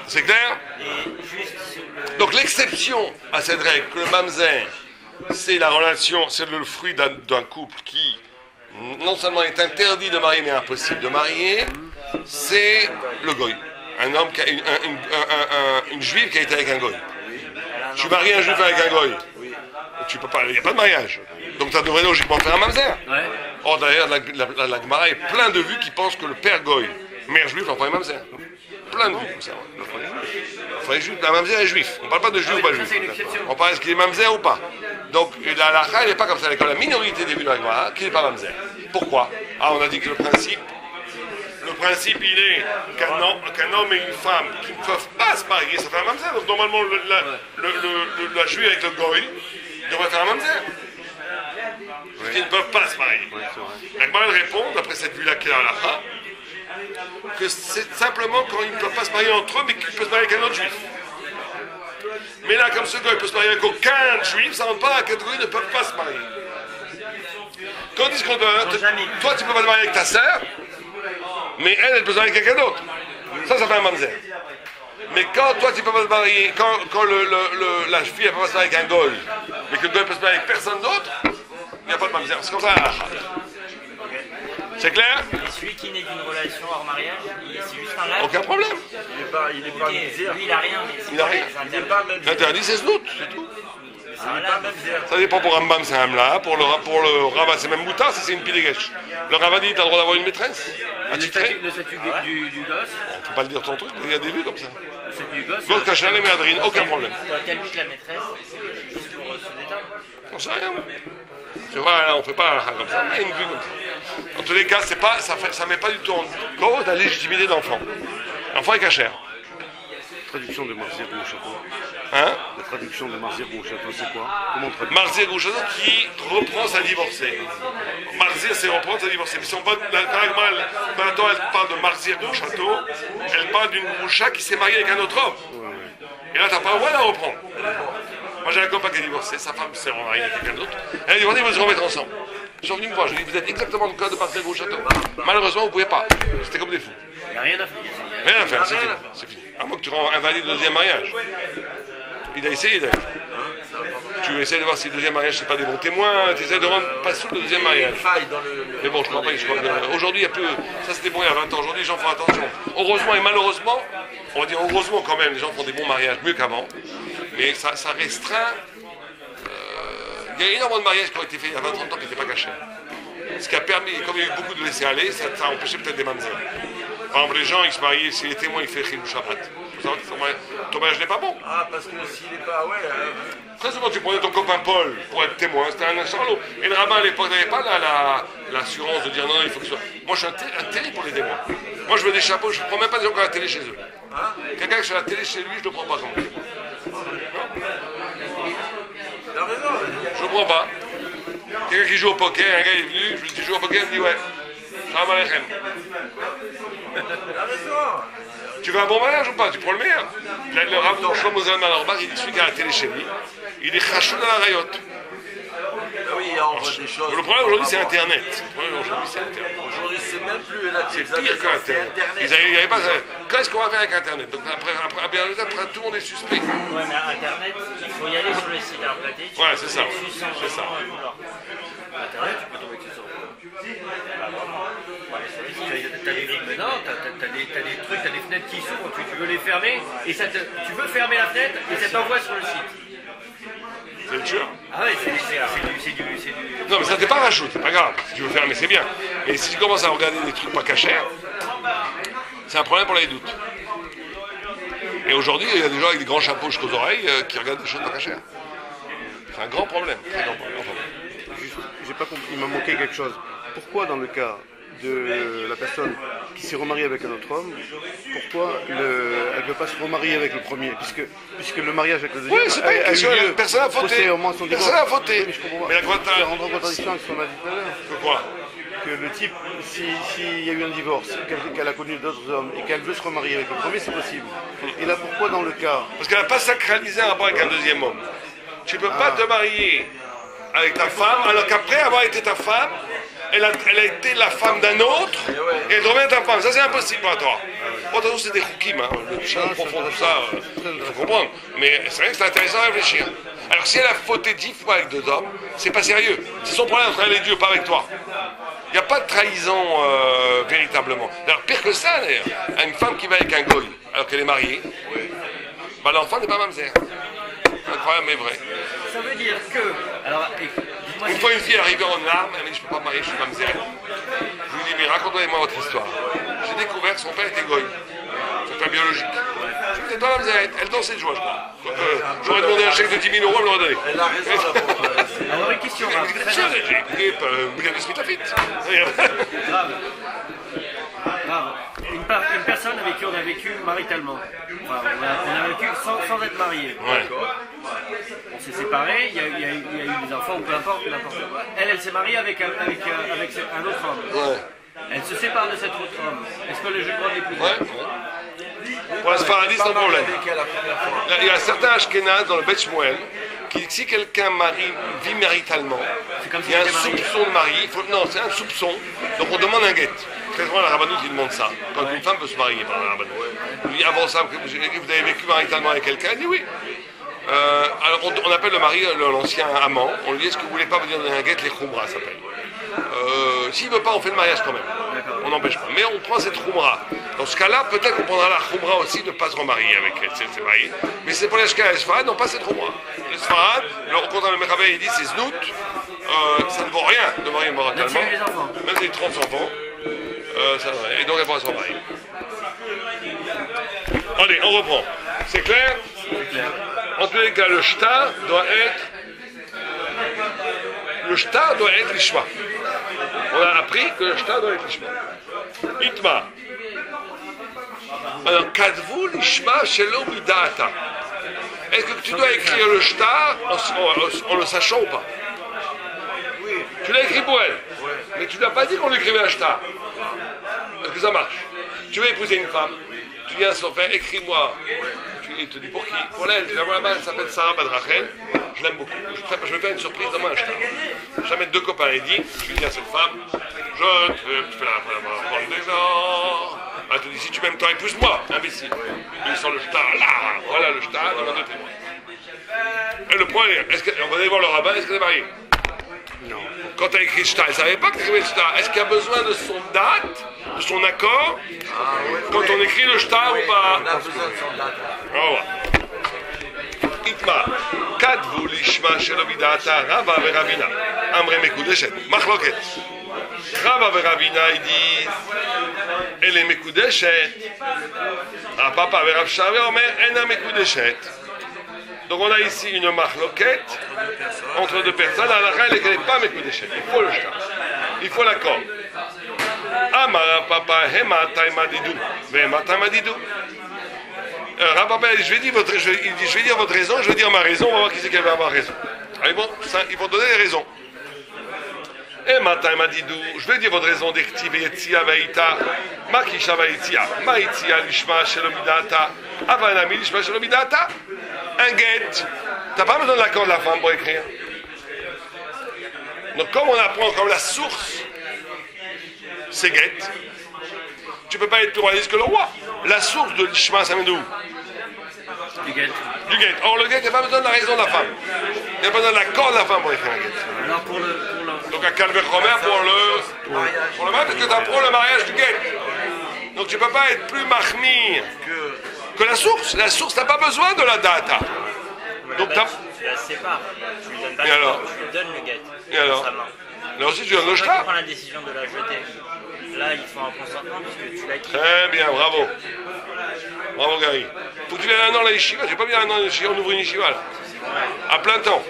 S1: C'est clair?
S2: Et juste sur le-
S1: Donc l'exception à cette règle, que le mamzer, c'est la relation, c'est le fruit d'un couple qui non seulement est interdit de marier, mais impossible de marier, c'est le goy. Un homme qui a une juive qui a été avec un goy. Tu maries un juif avec un goy. Tu peux pas, il n'y a pas de mariage. Donc tu devrais logiquement faire un mamzer.
S4: Ouais.
S1: Or d'ailleurs, la Gemara est plein de vues qui pensent que le père goy, mère juif, en fait un mamzer. Plein de vues comme ça. Enfin, les juifs, la mamzer est juif. On ne parle pas de juif ou pas
S4: ça,
S1: juif.
S4: c'est une exception.
S1: On parle est-ce qu'il est mamzer ou pas. Donc la halakha, elle n'est pas comme ça. Elle est comme la minorité des vues de la Gemara qui n'est pas mamzer. Pourquoi? Ah, on a dit que le principe, il est qu'un homme et une femme qui ne peuvent pas se marier, ça fait un mamzer. Donc normalement, la juive avec le goy devrait faire un mamzer. Qui ne peuvent pas se marier. La Gemara, elle répond, d'après cette vue-là qui est à halakha, que c'est simplement quand ils ne peuvent pas se marier entre eux, mais qu'ils peuvent se marier avec un autre juif. Mais là, comme ce gars, il peut se marier avec aucun juif, ça ne rentre pas à la catégorie ne peuvent pas se marier. Quand on dit qu'on doit, toi, tu peux pas te marier avec ta sœur, mais elle peut se marier avec quelqu'un d'autre. Ça fait un mamzer. Mais quand toi, tu peux pas te marier, quand la fille, elle peut pas se marier avec un goy, mais que le goy peut se marier avec personne d'autre, il n'y a pas de mamzer. C'est comme ça. C'est clair?
S2: Et celui qui naît d'une relation hors mariage, c'est juste un lâche.
S1: Aucun problème.
S3: Il n'est pas
S2: Ok,
S3: misère.
S2: lui il a rien, mais c'est
S1: Il a rien.
S3: Il n'est pas même.
S1: L'interdit, c'est snout, c'est tout.
S2: c'est un lâche.
S1: Ça dépend pour Rambam, c'est un Hamla. Pour le Rava, c'est même Mouta, c'est une Pidegesh. Le Rava dit, t'as le droit d'avoir une maîtresse?
S4: Le
S1: Attitré?
S4: statut du gosse,
S1: On peut pas le dire ton truc, il y a des vues comme ça.
S4: le statut du gosse.
S1: Donc, Kachan et Méadrine, aucun problème.
S2: Doit-elle but la maîtresse juste pour se détendre?
S1: On sait rien. C'est vrai, là, on fait pas un comme ça, on a une vue comme ça. En tous les cas, c'est pas, ça met pas du tout en cause la légitimité de l'enfant. L'enfant est cachère.
S5: Traduction de Marzir au château.
S1: Hein?
S5: La traduction de Marzir au château, c'est quoi? Comment on traduit?
S1: Marzir Gouchato qui reprend sa divorcée. Marzir, c'est reprendre sa divorcée. Mais si on parle, maintenant, elle parle de Marzir Gouchato, elle parle d'une Goucha qui s'est mariée avec un autre homme. Et là, t'as pas le droit de la reprendre. Moi, j'ai un copain qui est divorcé, sa femme s'est remariée avec quelqu'un d'autre. Elle a dit, ils vont se remettre ensemble. Ils sont venus me voir, je lui ai dit, vous êtes exactement le cas de Marzir Gouchato. Malheureusement, vous ne pouvez pas. C'était comme des fous.
S4: Il n'y a rien à faire.
S1: Rien à faire, c'est fini. C'est fini. À moins que tu rends invalide le deuxième mariage. Il a essayé d'ailleurs. Tu essaies de voir si le deuxième mariage, c'est pas des bons témoins, tu essaies de rendre pas sous le deuxième mariage.
S3: Faille dans le.
S1: Mais bon, je crois pas, aujourd'hui, il y a plus. Ça, c'était bon il y a 20 ans. Aujourd'hui, les gens font attention. Heureusement et malheureusement, on va dire heureusement quand même, les gens font des bons mariages, mieux qu'avant. Mais ça restreint. Il y a énormément de mariages qui ont été faits il y a 20-30 ans qui n'étaient pas cachés. Ce qui a permis, comme il y a eu beaucoup de laisser-aller, ça a empêché peut-être des mamzers. Par exemple, les gens, ils se marient, si les témoins, ils font Chilou Shabbat. Ton mariage n'est pas bon.
S3: Ah, parce que s'il n'est pas. Ouais.
S1: Très souvent, tu prenais ton copain Paul pour être témoin, c'était un charlot. Et le rabbin à l'époque n'avait pas l'assurance de dire non, il faut que ce soit. Moi, je suis un terrible pour les témoins. Moi, je veux des chapeaux, je ne prends même pas des gens qui ont la télé chez eux. Quelqu'un qui a la télé chez lui, je ne le prends pas comme témoin.
S3: T'as raison.
S1: Je ne le prends pas. Quelqu'un qui joue au poker, un gars est venu, je lui dis tu joues au poker, il me dit ouais. Shalom Aleichem.
S3: T'as raison.
S1: Tu veux un bon mariage ou pas? Tu prends le meilleur. Le rabbin Shlomo Zalman Auerbach, il dit celui qui a la télé chez lui, il est chachou dans la rayotte.
S3: Oui, on voit des choses.
S1: Le problème aujourd'hui, c'est Internet. Le problème aujourd'hui, c'est Internet.
S3: Aujourd'hui, c'est même plus là.
S1: C'est pire qu'Internet. Il y avait pas. Qu'est-ce qu'on va faire avec Internet? Donc après, tout le monde est suspect.
S2: Ouais, mais Internet, il faut y aller sur le site implanté.
S1: Ouais, c'est ça. C'est ça.
S4: Internet, tu peux tomber dessus sur T'as des trucs, t'as des fenêtres qui s'ouvrent, tu veux les fermer, et tu veux fermer la fenêtre, et ça t'envoie sur le site.
S1: C'est le tueur.
S4: Ah ouais, c'est du.
S1: Non, mais ça t'est pas rajoute, c'est pas grave. Si tu veux faire, mais c'est bien. Mais si tu commences à regarder des trucs pas cachés, c'est un problème pour les doutes. Et aujourd'hui, il y a des gens avec des grands chapeaux jusqu'aux oreilles qui regardent des choses pas cachées. C'est un grand problème. Très grand problème. Enfin,
S5: Juste, j'ai pas compris, il m'a manqué quelque chose. Pourquoi dans le cas de la personne qui s'est remariée avec un autre homme, pourquoi elle ne peut pas se remarier avec le premier, puisque le mariage avec le deuxième
S1: Oui, c'est pas une question, personne n'a fauté. Personne n'a fauté.
S5: Mais je comprends pas.
S1: Mais la quoi,
S5: ça rentre en contradiction avec ce qu'on a dit tout à l'heure.
S1: que quoi?
S5: Que le type, s'il y a eu un divorce, qu'elle a connu d'autres hommes et qu'elle veut se remarier avec le premier, c'est possible. Et là, pourquoi dans le cas
S1: Parce qu'elle n'a pas sacralisé un rapport avec un deuxième homme. Tu ne peux pas te marier avec ta femme, alors qu'après avoir été ta femme, elle a été la femme d'un autre, et elle devient ta femme. Ça, c'est impossible pour toi. Bon, attention, c'est des choukim, hein. Le chien profond, tout ça, il faut comprendre. Mais c'est vrai que c'est intéressant à réfléchir. Alors, si elle a fauté 10 fois avec 2 hommes, c'est pas sérieux. C'est son problème entre elle et Dieu, pas avec toi. Il n'y a pas de trahison véritablement. Alors, pire que ça, d'ailleurs, une femme qui va avec un goy, alors qu'elle est mariée, bah, l'enfant n'est pas mamzer. Incroyable, mais vrai.
S4: Ça veut dire que. Alors, dites-moi
S1: Une fois, une fille est arrivée en larmes, elle m'a dit, je ne peux pas me marier, je suis mamzer. Je lui dis, mais racontez-moi votre histoire. J'ai découvert que son père était goy. Son père biologique. Je lui dis, toi, mamzer, elle dansait de joie, je crois. Donc, j'aurais demandé un chèque de 10 000 €, elle me l'aurait donné.
S3: Elle a raison, la pauvre.
S4: alors, une question. Grave.
S1: J'ai écouté William Smith à fit.
S4: Grave. Une personne avec qui on a vécu maritalement. Enfin, on a vécu sans être marié.
S1: Ouais.
S4: On s'est séparés, il y a eu des enfants, ou peu importe, n'importe quoi. Elle s'est mariée avec un autre homme.
S1: Ouais.
S4: Elle se sépare de cet autre homme. Est-ce que le jeu de droit l'épouser?
S1: Ouais. Pour la Sfaradie, c'est un problème.
S3: Avec elle, la première fois.
S1: Il y a certains Ashkénazes dans le Bet Shmuel qui dit que si quelqu'un vit maritalement,
S4: comme
S1: il y a un
S4: s'il était marié.
S1: soupçon de mari. Non, c'est un soupçon. Donc on demande un guet. Très souvent, la rabbanoute, il demande ça. Quand une femme peut se marier par la rabbanoute. Il dit avant ça, vous avez vécu maritalement avec quelqu'un? Il dit oui. Alors on appelle le mari l'ancien amant. On lui dit est-ce que vous voulez pas venir donner un guet? Les khumra s'appelle. S'il ne veut pas, on fait le mariage quand même. On n'empêche pas. Mais on prend cette khumra. Dans ce cas-là, peut-être qu'on prendra la khumra aussi de ne pas se remarier avec elle. C'est vrai. Mais c'est pour les Ashkenazes et les Sfarad, non pas cette khumra. Les Sfarad, leur compte le Mekhabé, il dit c'est znout. Ça ne vaut rien de marier maritalement.
S4: Même s'il y a des enfants.
S1: Même s'il y a 30 enfants. Ça va. Et donc elle pourra se remarier. Allez, on reprend. C'est clair? En tous les cas, le shtar doit être. Le shtar doit être l'ishma. On a appris que le shtar doit être l'ishma. Itma. Alors, kadvu l'ishma shelo midata. Est-ce que tu dois écrire le shtar en le sachant ou pas? Tu l'as écrit pour elle. Mais tu ne lui as pas dit qu'on lui écrivait un shtar. Est-ce que ça marche? Tu veux épouser une femme, tu viens à son frère, écris-moi. Il te dit pour qui? Pour elle. Tu la vois là-bas, elle s'appelle Sarah Badrachel. Je l'aime beaucoup. Je vais faire une surprise, donne-moi un shtar. Je vais mettre 2 copains et dit, tu dis à cette femme, tu fais la prendre des gens. Elle te dit, si tu m'aimes, toi, épouse-moi, imbécile. Il sort le shtar, là, voilà le shtar, il y en a 2 témoins. Et le point est, on va aller voir le rabbin, est-ce qu'elle est mariée?
S5: Non.
S1: Quand tu as écrit shtar, elle ne savait pas que tu écrivais le shtar. Est-ce qu'il y a besoin de son date, de son accord, quand on écrit le shtar ou pas?
S3: On a besoin de son date.
S1: Au revoir. Itma, kadvu lishma shelo midata Rava veRavina. Amre mekudeshet. Machloket. Rava veRavina, ils disent, elle est mekudeshet. Papa veRav Shave omer, ena mekudeshet. Donc on a ici une machloket entre 2 personnes. À la reine, elle n'est pas mekudeshet. Il faut le shtar. Il faut l'accord. Amara papa hema taimadidou. Vema taimadidou. Rapapa, je vais dire votre raison, je vais dire ma raison, on va voir qui c'est qui va avoir raison. Allez, bon, ça, ils vont donner les raisons. Et matin, il m'a dit d'où, je vais dire votre raison d'Ektiv Yetzia Vaïta, Makisha Vaïtia, Maïtia Lishma Shelomidata, Avanami Lishma Shelomidata, un guet. T'as pas besoin de l'accord de la femme pour écrire. Donc, comme on apprend comme la source, c'est guet. Tu peux pas être plus royaliste que le roi. La source de l'Ishma, ça vient d'où?
S4: Du guet.
S1: Du guet. Or, le guet, il n'y a pas besoin de la raison de la femme. Il n'y a pas besoin de l'accord de la femme pour écrire un guet.
S4: Alors pour le...
S1: Donc, à Calvert Romer pour le mariage, parce que tu apprends le mariage du guet. Donc, tu ne peux pas être plus mahmir que la source. La source n'a pas besoin de la data. Donc,
S2: tu la sépares. Tu lui donnes pas
S1: Et
S2: le
S1: alors?
S2: temps, tu lui donnes le guet.
S1: Et alors?
S2: Sa main.
S1: Là aussi, tu donnes le
S2: C'est toi qui
S1: shtar.
S2: prends la décision de la jeter. Là, il faut un consentement puisque tu l'as quitté.
S1: Très bien, bravo. Bravo, Gary. Faut que tu viennes 1 an à la yeshiva. Tu n'as pas bien 1 an à la yeshiva, on ouvre une yeshiva là. À plein temps.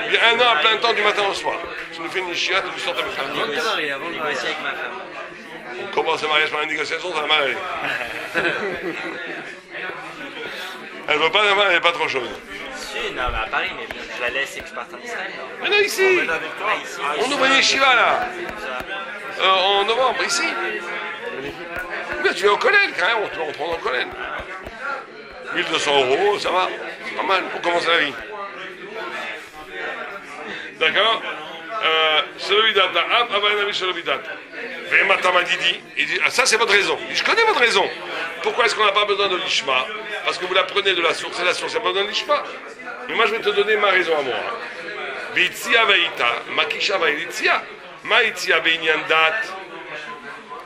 S1: Il y a 1 an à plein temps du matin au soir. tu nous fais une Ishia, tu nous sors ta
S4: Avant de te marier, avant de te marier.
S2: Négocier avec ma femme.
S1: On commence le mariage par une négociation, ça va mal aller. Elle veut pas d'avant, elle n'est pas trop chaude.
S2: Si, non, mais à Paris, mais bien, je la laisse et que je parte en Israël. Non.
S1: Mais non, ici, on ouvre une yeshiva là, en novembre, ici. Mais tu viens au collège, quand même, on prend au collège. 1200 €, ça va, c'est pas mal pour commencer la vie. D'accord. Shalovidata, Avayanami Shalovidata. Vematamagidi, il dit, ah, ça c'est votre raison. Il dit, je connais votre raison. Pourquoi est-ce qu'on n'a pas besoin de l'ishma? Parce que vous la prenez de la source, et la source n'a pas besoin de l'ishma. Mais moi je vais te donner ma raison à moi. Vitzia veita, makisha veitzia, maitzia veinyandat,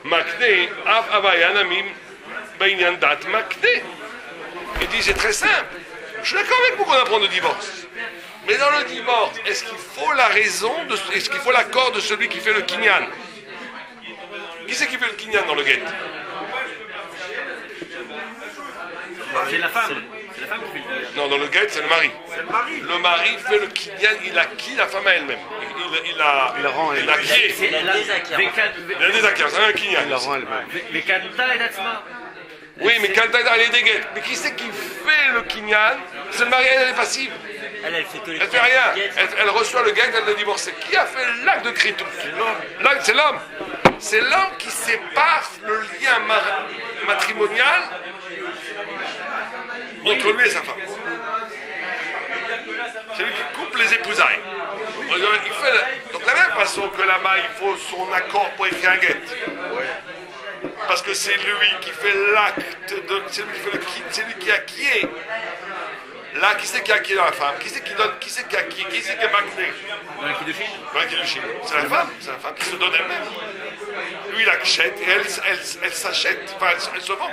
S1: makne, av avayanamim, veinyandat, makne. Il dit, c'est très simple. Je suis d'accord avec vous qu'on apprend le divorce. Mais dans le divorce, est-ce qu'il faut la raison, est-ce qu'il faut l'accord de celui qui fait le kinyan? Qui c'est qui fait le kinyan dans le guet?
S4: C'est la femme. C'est la femme qui fait le.
S1: Non, dans le guet, c'est le mari. Le mari fait le kinyan, il acquiert la femme à elle-même. Il a acquiert.
S2: Il a des acquis.
S1: Il a des acquis, c'est un kinyan.
S5: Il la rend elle-même.
S4: Mais Kanta et Datsma.
S1: Oui, mais quand elle est des guettes. Mais qui c'est qui fait le kinyan? C'est le mari, elle est passive.
S2: Elle fait que les
S1: Elle fait rien. Elle reçoit le guet, elle l'a divorcé. Qui a fait l'acte de kritout? L'acte, c'est l'homme. C'est l'homme qui sépare le lien matrimonial entre lui et sa femme. C'est lui qui coupe les épousailles. Donc de la même façon que là-bas, il faut son accord pour écrire un guet. Parce que c'est lui qui fait l'acte, c'est lui qui fait le kit, c'est lui qui acquiert. Là, qui c'est qui acquiert dans la femme? Qui c'est qui donne? Qui c'est qui acquiert? Qui c'est qui est magné?
S4: Dans le Kiddushin.
S1: Dans la Kiddushin. C'est la femme qui se donne elle-même. Lui, il achète et elle s'achète, enfin, elle se vend.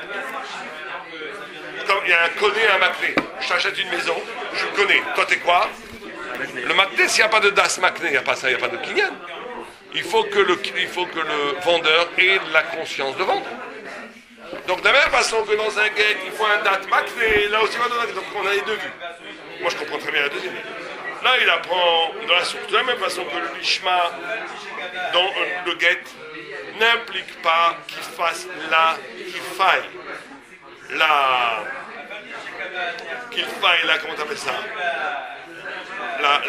S1: Comme il y a un connaît et un makné. Je t'achète une maison, je le connais. Toi, t'es quoi? Le makné, s'il n'y a pas de das makné, il n'y a pas ça, il n'y a pas de kinyan. Il faut que le vendeur ait la conscience de vendre. Donc de la même façon que dans un guet, il faut un date makné, là aussi, donc on a les deux vues. Moi je comprends très bien la deuxième. Là il apprend dans la source, de la même façon que le lishma dans le guet n'implique pas qu'il fasse comment t'appelles ça?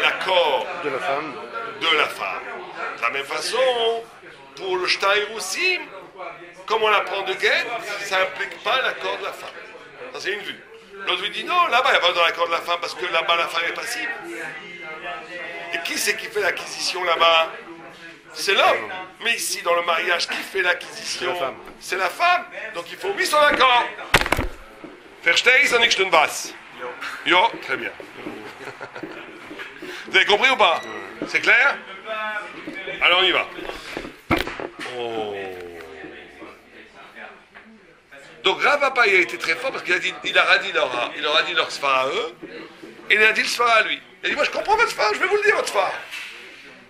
S1: L'accord
S5: De la femme.
S1: de la femme. De la même façon, pour le shtaïroussim, comme on l'apprend de guet, ça n'implique pas l'accord de la femme. Ça, c'est une vue. L'autre lui dit non, là-bas, il n'y a pas dans l'accord de la femme parce que là-bas, la femme est passive. Et qui c'est qui fait l'acquisition là-bas? C'est l'homme. Mais ici, dans le mariage, qui fait l'acquisition? C'est la femme. Donc il faut oui son accord. Verstehst du nicht den was? Yo, très bien. Vous avez compris ou pas? C'est clair? Alors on y va. Oh. Donc Rav Papa il a été très fort parce qu'il a dit, il leur a dit leur sfara à eux, et il a dit le sfara à lui. Il a dit moi je comprends votre sfara, je vais vous le dire votre sfara.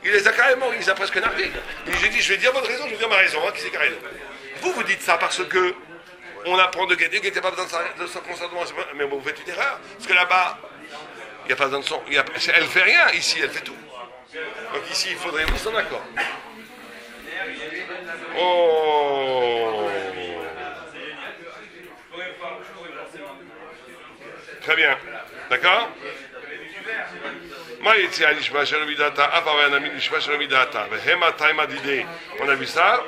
S1: Il les a carrément, il les a presque nargués. Et j'ai dit je vais dire votre raison, je vais dire ma raison, hein, qui c'est qui a raison. Vous dites ça parce que on apprend de Guédé, qui n'était pas besoin de son consentement, mais vous faites une erreur, parce que là-bas, il n'y a pas besoin de son, elle fait rien, ici elle fait tout. Donc ici il faudrait oui son accord. Oh. Très bien. D'accord? On a vu ça.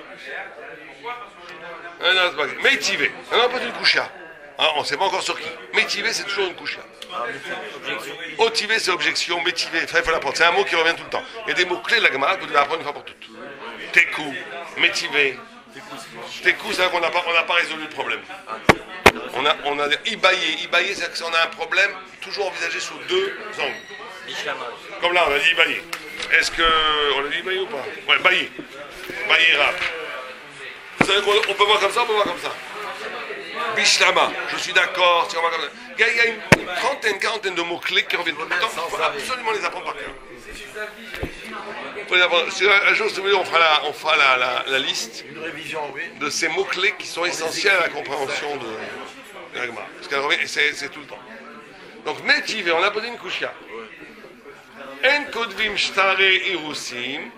S1: Métivé. On n'a pas une coucha. On ne sait pas encore sur qui. Métivé, c'est toujours une coucha. Otivé, c'est objection. Métivé, il faut l'apprendre. C'est un mot qui revient tout le temps. Il y a des mots clés de la Gemara que vous devez apprendre une fois pour toutes. Tekou, métivé. Tekou, c'est qu'on n'a pas résolu le problème. On a ibaillé. Ibaillé, c'est qu'on a un problème toujours envisagé sous deux angles. Comme là, on a dit ibaillé. Est-ce que. On a dit ibaillé ou pas? Ouais, baillé. Baillé rap. Vous savez qu'on peut voir comme ça, on peut voir comme ça. Bishlama, je suis d'accord. Si on va comme ça. Il y a une quarantaine de mots-clés qui reviennent tout le temps. Il faut absolument les apprendre par cœur. Un jour, si vous voulez, on fera la liste de ces mots-clés qui sont essentiels à la compréhension de l'agma. Parce qu'elle revient, c'est tout le temps. Donc, métivé, on a posé une couchia. En kodvim shtare irusim,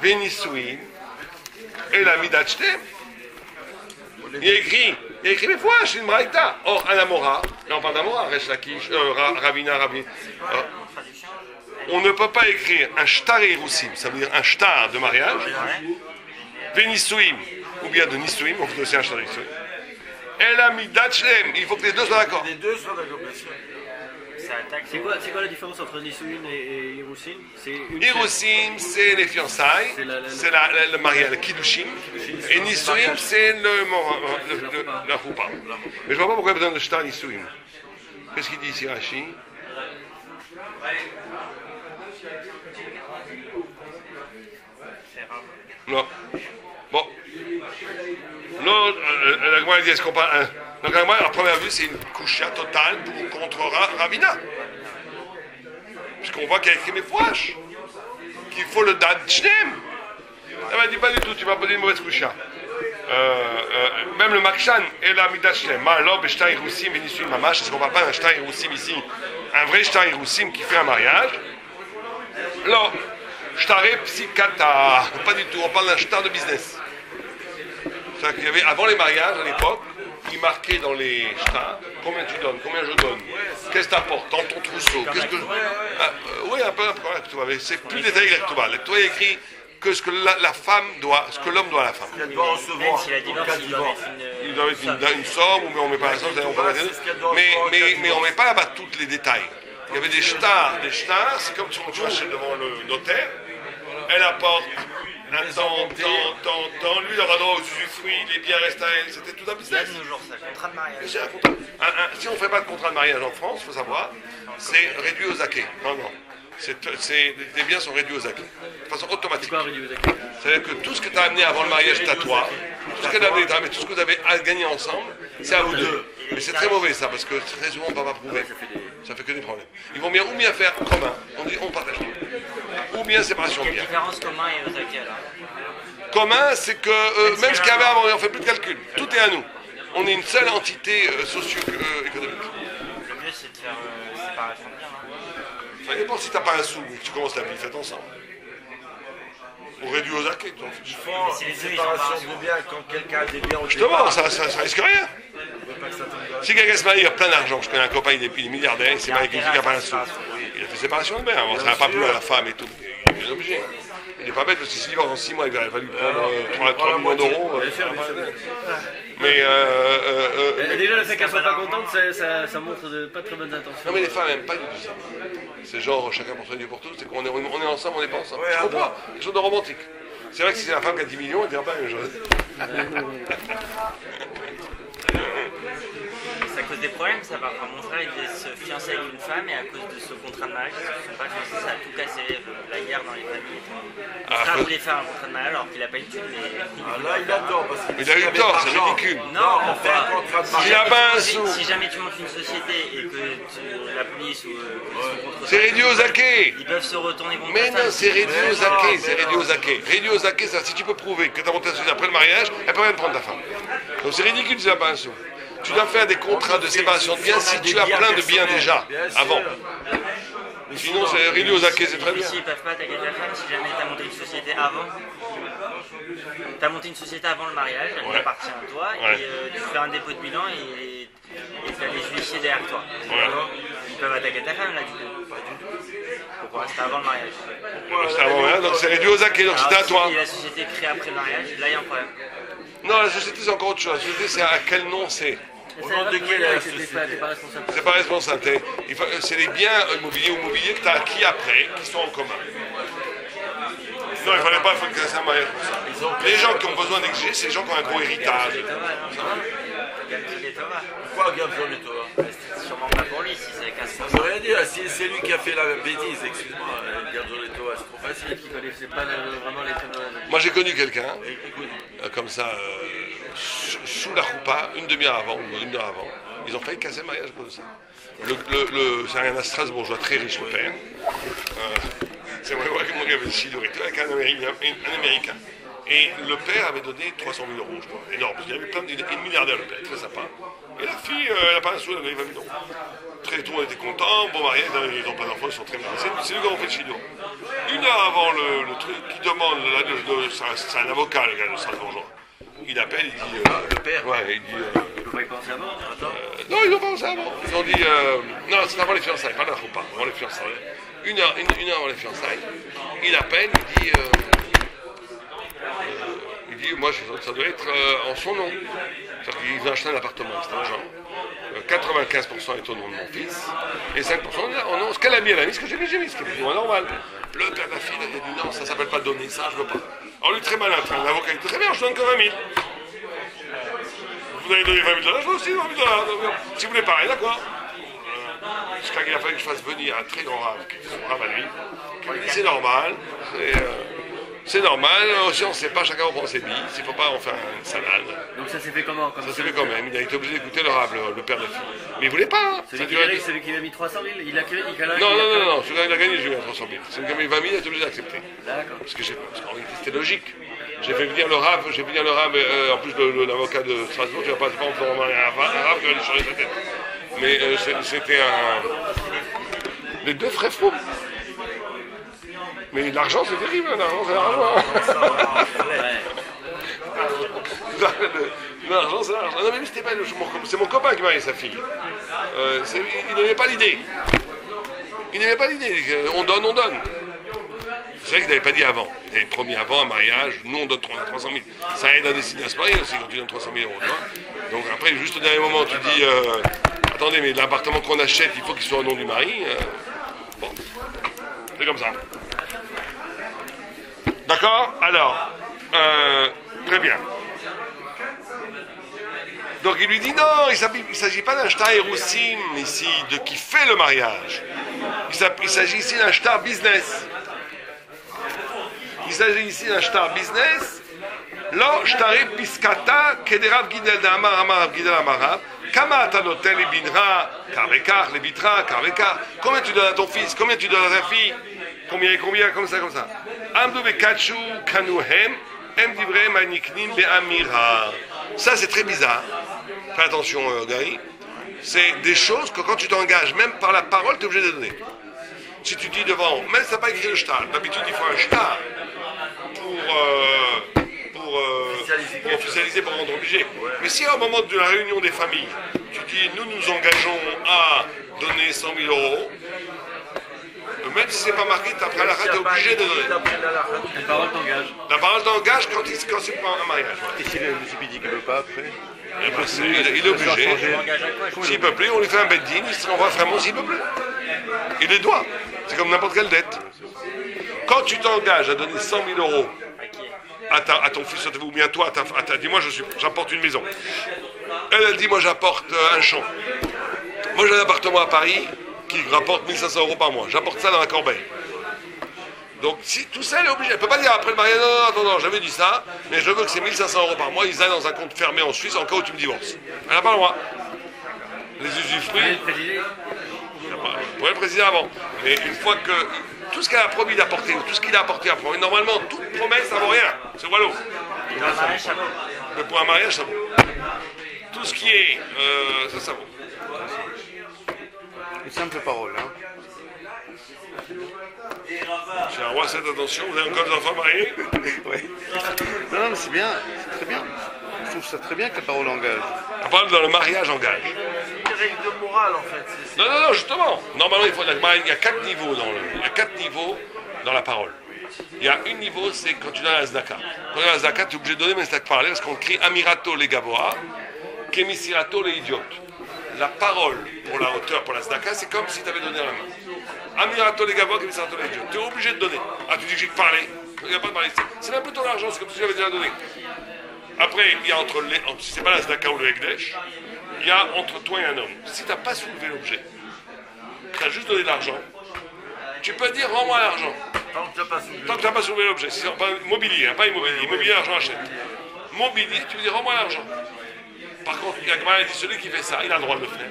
S1: Venisuim, et la Midachtem. Il y a écrit des fois, chez une Braïta. Or, à l'Amora, là on parle d'Amora, Resh Lakish, Ravina. On ne peut pas écrire un shtar et Iroussim, ça veut dire un shtar de mariage, Venisuim, ou bien de Nisuim, on fait aussi un shtar de Nisuim. Et la Midachtem, il faut que les deux soient d'accord.
S3: Les deux sont d'accord, bien sûr.
S4: C'est quoi la différence entre Nisuin et Hiroussin?
S1: Iroussim, c'est les fiançailles, c'est le mariage, le Kiddushim, et Nisuim, c'est la Choupa. Mais je ne vois pas pourquoi il y a besoin de shtar Nisuim. Qu'est-ce qu'il dit ici, Rashi? Non. Bon. Non, la Gemara dit, est-ce qu'on parle... Donc, la Gemara, à première vue, c'est une coucha totale contre Ravina. Puisqu'on voit qu'il y a écrit mes fouaches. Qu'il faut le dad shnem. Elle m'a dit pas du tout, tu m'as posé une mauvaise coucha. Même le Makshan et la Midat shnem. Ma'alob et shtar Iroussim et Nisuim mamash. Est-ce qu'on parle pas d'un shtar Iroussim ici? Un vrai shtar Iroussim qui fait un mariage? Non. Shtaré psikata. Pas du tout, on parle d'un shtar de business. C'est-à-dire qu'il y avait, avant les mariages, à l'époque, ils marquaient dans les shtars combien tu donnes, combien je donne, qu'est-ce que tu apportes dans ton trousseau, qu'est-ce que... oui, un peu, mais c'est plus détaillé que l'Aktuba. L'Aktuba est écrit que ce que la femme doit, ce que l'homme doit à la femme.
S2: Même s'il a divorce,
S1: il doit mettre une somme, ou on met pas la somme, mais on ne met pas là-bas tous les détails. Il y avait des shtars, c'est comme quand tu achètes devant le notaire, elle apporte un temps, lui il aura droit aux usufruits, les biens restent à elle, c'était tout un business.
S2: de nos jours, ça, contrat de mariage.
S1: Si on ne fait pas de contrat de mariage en France, il faut savoir, c'est réduit aux acquis. Non. Les biens sont réduits aux acquis. De façon automatique. C'est-à-dire que tout ce que tu as amené avant le mariage, c'est à toi. Tout ce que tu as amené, tout ce que vous avez gagné ensemble, c'est à vous deux. Mais c'est très mauvais ça, parce que très souvent on ne va pas prouver. Ça fait que des problèmes. Ils vont bien ou bien faire commun, on dit on partage tout. Ou bien séparation de biens.
S2: Quelle différence commun et aux acquis alors?
S1: Commun, c'est que même ce qu'il y avait avant, on ne fait plus de calcul. Tout est à nous. On est une seule entité socio-économique.
S2: Le mieux c'est de faire séparation de biens.
S1: Ça dépend si tu n'as pas un sou, tu commences ta vie, faites ensemble. On réduit aux acquis.
S3: Ils font une séparation de biens quand quelqu'un a des biens au
S1: Justement,
S3: départ.
S1: ça risque rien. Si quelqu'un se marie, il a plein d'argent. Je connais un copain, il est milliardaire, il s'est marié avec quelqu'un qui n'a pas un sou. Il a fait séparation de biens. Bon, ça n'a pas plu à la femme et tout. Il est obligé. Il n'est pas bête parce que s'il divorce en 6 mois, il va lui prendre 3 millions d'euros. Mais
S4: déjà, le fait qu'elle soit pas contente, ça montre de pas très bonnes intentions.
S1: non, mais les femmes n'aiment pas du tout ça. C'est genre chacun pour soi, Dieu pour tous. C'est qu'on est ensemble, on n'est pas ensemble. Je comprends. Quelque chose de romantique. C'est vrai que si c'est la femme qui a 10 millions, elle ne dira pas la même chose.
S2: C'est à cause des problèmes, ça va. Enfin, mon frère il devait se fiancer avec une femme et à cause de ce contrat de mariage, ils ne se sont pas fiancés, ça a tout cassé, la guerre dans les familles. Mon frère voulait faire un contrat de mariage alors qu'il n'a pas une thune, mais...
S3: Là, il a tort. Parce
S1: Il a eu tort, c'est ridicule.
S2: Non,
S3: on fait un contrat de
S1: Il n'y a pas un sou.
S2: Si jamais tu montes une société et que la police ou contre
S1: C'est réduit aux acquis.
S2: ils peuvent se retourner contre
S1: Mais
S2: ta femme.
S1: non, c'est réduit aux acquis. C'est réduit aux acquis. Réduit aux acquis, c'est si tu peux prouver que tu as monté une société après le mariage, elle peut même prendre ta femme. Donc c'est ridicule si tu n'as pas un sou. Tu dois faire des contrats de séparation de biens si tu as plein de biens déjà, avant. Sinon, c'est réduit aux acquis, c'est très bien.
S2: Ici, ils ne peuvent pas attaquer ta femme si jamais tu as monté une société avant. Tu as monté une société avant le mariage, elle appartient à toi, et tu fais un dépôt de bilan et tu as les huissiers derrière toi. Ils peuvent attaquer ta femme là, du coup. Pourquoi? C'était avant le mariage.
S1: C'était avant le mariage, donc c'est réduit aux acquis, donc c'était à toi.
S2: Si la société créée après le mariage, là il y a un problème.
S1: Non, la société c'est encore autre chose. La société c'est à quel nom c'est.
S4: Au nom de quelle société? T'es pas responsable.
S1: C'est pas responsable. C'est les biens immobiliers que tu as acquis après qui sont en commun. Non, il fallait pas faire que ça un mariage pour ça. Les gens qui ont besoin d'exiger, c'est les gens qui ont un gros héritage.
S3: Pourquoi Gamson et toi?
S2: C'est sûrement pas pour lui si c'est avec un
S3: Ça veut rien dire. Si c'est lui qui a fait la bêtise, excuse-moi, Gamson et toi, c'est trop facile.
S4: Qui connaissait pas vraiment les témoins.
S1: Moi j'ai connu quelqu'un,
S3: Écoute,
S1: comme ça, sous la choupa, une demi-heure avant, ou une heure avant, ils ont failli casser le mariage à cause de ça. C'est un Strasbourgeois très riche, le père. C'est moi qui m'en avait avec un Américain. Et le père avait donné 300 000 euros, je crois. Énorme. Il y avait plein de milliardaires, le père, très sympa. Et la fille, elle n'a pas un sou, elle avait 20 000 euros. tout le monde était content, bon marié, ils n'ont pas d'enfants, ils sont très bien. C'est lui qui a fait le chino. Une heure avant le truc, il demande, c'est un avocat le gars de Strasbourg. Il appelle, il dit...
S3: le père.
S1: Ouais, il dit...
S4: Il ne faut pas y penser avant. Attends.
S1: non, ils n'ont pas pensé avant. Ils ont dit... non, c'est avant les fiançailles, pas la pas, avant les fiançailles. Une heure avant les fiançailles, il appelle, il dit, moi, ça doit être en son nom. C'est-à-dire qu'il veut acheter un appartement, c'est un genre. 95% est au nom de mon fils, et 5% au nom. Ce qu'elle a mis, ce que j'ai mis, ce qui est plus ou moins normal. Le père de la fille, il a dit non, ça s'appelle pas donner, ça, je veux pas. Alors lui, très malin, l'avocat, il dit très bien, je donne que 20 000. Vous avez donné 20 000 $, je veux aussi 20 000 $. Si vous voulez pareil, d'accord. Jusqu'à qu'il a fallu que je fasse venir un très grand rave, qui est son rave à lui, qui m'a dit c'est normal, c'est normal, aussi on ne sait pas, chacun reprend ses billes, s'il ne faut pas en faire une salade.
S4: Donc ça s'est fait comment?
S1: Ça s'est fait quand même, il a été obligé d'écouter le rave, le père de la fille. Mais il ne voulait pas. Hein.
S4: Celui qui a mis 300 000, il a
S1: Non, celui-là il a gagné, je lui ai 300 000. Celui qui a mis 20 000, il a été obligé d'accepter.
S4: D'accord.
S1: Parce qu'en réalité c'était logique. J'ai fait venir le rave, en plus l'avocat de Strasbourg, tu vas pas en faisant un rave qui va lui changer sa tête. Mais c'était les deux frères faux. Mais l'argent c'est terrible, l'argent c'est l'argent. L'argent c'est l'argent. Non mais c'était pas c'est mon copain qui mariait sa fille. Il n'aimait pas l'idée. On donne. C'est vrai qu'il n'avait pas dit avant. Il avait promis avant un mariage, nous on donne 300 000. Ça aide à décider à se marier aussi quand tu donnes 300 000 €. Donc après, juste au dernier moment, tu dis attendez, mais l'appartement qu'on achète, il faut qu'il soit au nom du mari. Bon, c'est comme ça. D'accord? Alors, très bien. Donc il lui dit non, il ne s'agit pas d'un shtar Eroussim ici, de qui fait le mariage. Il s'agit ici d'un shtar business. Il s'agit ici d'un shtar business. Lo shtare piskata kederav gidel d'amar amar gidel amarav. Kama atanotel les binra karvekar les bitra karvekar. Combien tu donnes à ton fils? Combien tu donnes à ta fille? Combien comme ça. Amdu bekachu kanuhem em divrem aniknim be'amira. Ça c'est très bizarre. Fais attention, Gary. C'est des choses que quand tu t'engages, même par la parole, tu es obligé de donner. Si tu dis devant, même si tu n'as pas écrit le shtar, d'habitude il faut un shtar pour officialiser, pour rendre obligé. Mais si à un moment de la réunion des familles, tu dis nous engageons à donner 100 000 €, même si c'est pas marqué, après la tu es obligé de donner.
S4: La parole t'engage.
S1: La parole t'engage quand c'est pour un mariage.
S5: Et si le monsieur dit qu'il ne veut pas après?
S1: Il est obligé. S'il ne peut plus, on lui fait un bed-din, il se renvoie vraiment s'il ne peut plus. Il les doit. C'est comme n'importe quelle dette. Quand tu t'engages à donner 100 000 € à ton fils, ou bien toi, dis-moi, j'apporte une maison. Elle dit, moi j'apporte un champ. Moi j'ai un appartement à Paris qui rapporte 1 500 € par mois. J'apporte ça dans la corbeille. Donc si tout ça, elle est obligée. Elle ne peut pas dire après le mariage, non, j'avais dit ça, mais je veux que ces 1 500 € par mois, ils aillent dans un compte fermé en Suisse en cas où tu me divorces. Elle n'a pas le droit. Les usufruits, vous pouvez le préciser avant. Mais une fois que tout ce qu'elle a promis d'apporter, tout ce qu'il a apporté à promis, normalement, toute promesse, ça ne vaut rien. C'est voilà. Mais pour un mariage, ça vaut. Tout ce qui est, ça vaut.
S5: Une simple parole, hein.
S1: J'ai un roi, faites attention, vous avez encore des enfants mariés?
S5: Oui. Non, mais c'est bien, c'est très bien. Je trouve ça très bien que la parole engage.
S1: On parle dans le mariage engage.
S3: C'est une règle de morale en fait.
S1: Non, justement. Normalement, il y a 4 niveaux dans la parole. Il y a un niveau, c'est quand tu donnes la zdaka. Quand tu donnes la zdaka, tu es obligé de donner, mais c'est à parler, parce qu'on crie Amirato les Gavoa, Kemisirato les idiotes. La parole pour la hauteur, pour la zdaka, c'est comme si tu avais donné la main. Amirato les Gavoa, Kemisirato les idiotes. Tu es obligé de donner. Ah, tu dis que j'ai que parlé. Il n'y a pas de parler. C'est un peu ton argent, c'est comme si tu avais déjà donné. Après, il y a si c'est pas la zdaka ou le Ekdesh, il y a entre toi et un homme. Si tu n'as pas soulevé l'objet, tu as juste donné de l'argent, tu peux dire rends-moi l'argent.
S3: Tant que tu
S1: n'as pas soulevé l'objet. C'est pas mobilier, hein, pas immobilier. Immobilier, l'argent achète. Mobilier, tu veux dire rends-moi l'argent. Par contre, Yagmar dit celui qui fait ça, il a le droit de le faire.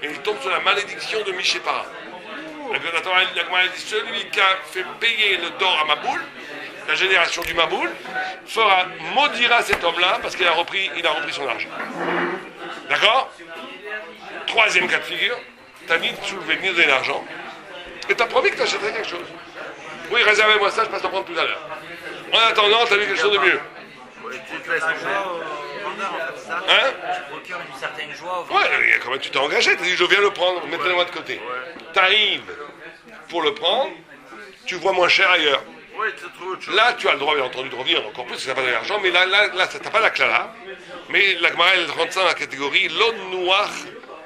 S1: Et il tombe sur la malédiction de Mishépara. Yagmar dit celui qui a fait payer le dor à Maboul, la génération du Maboul, maudira cet homme-là parce qu'il a repris son argent. D'accord? Troisième cas de figure, t'as ni soulevé ni donné l'argent, et t'as promis que t'achèterais quelque chose. Oui, réservez-moi ça, je passe t'en prendre tout à l'heure. En attendant, t'as vu quelque chose de mieux.
S3: Oui, tu te laisses tomber.
S1: Hein?
S2: Tu procures une certaine joie au vendeur.
S1: Ouais, quand même, tu t'es engagé, t'as dit je viens le prendre, mettez-le-moi de côté. T'arrives pour le prendre, tu vois moins cher ailleurs.
S3: Oui, tu trouves autre chose.
S1: Là, tu as le droit, bien entendu, de revenir encore plus, parce que t'as pas donné l'argent, mais là, t'as pas la clala. Mais la Gemara, elle rentre ça dans la catégorie l'on noir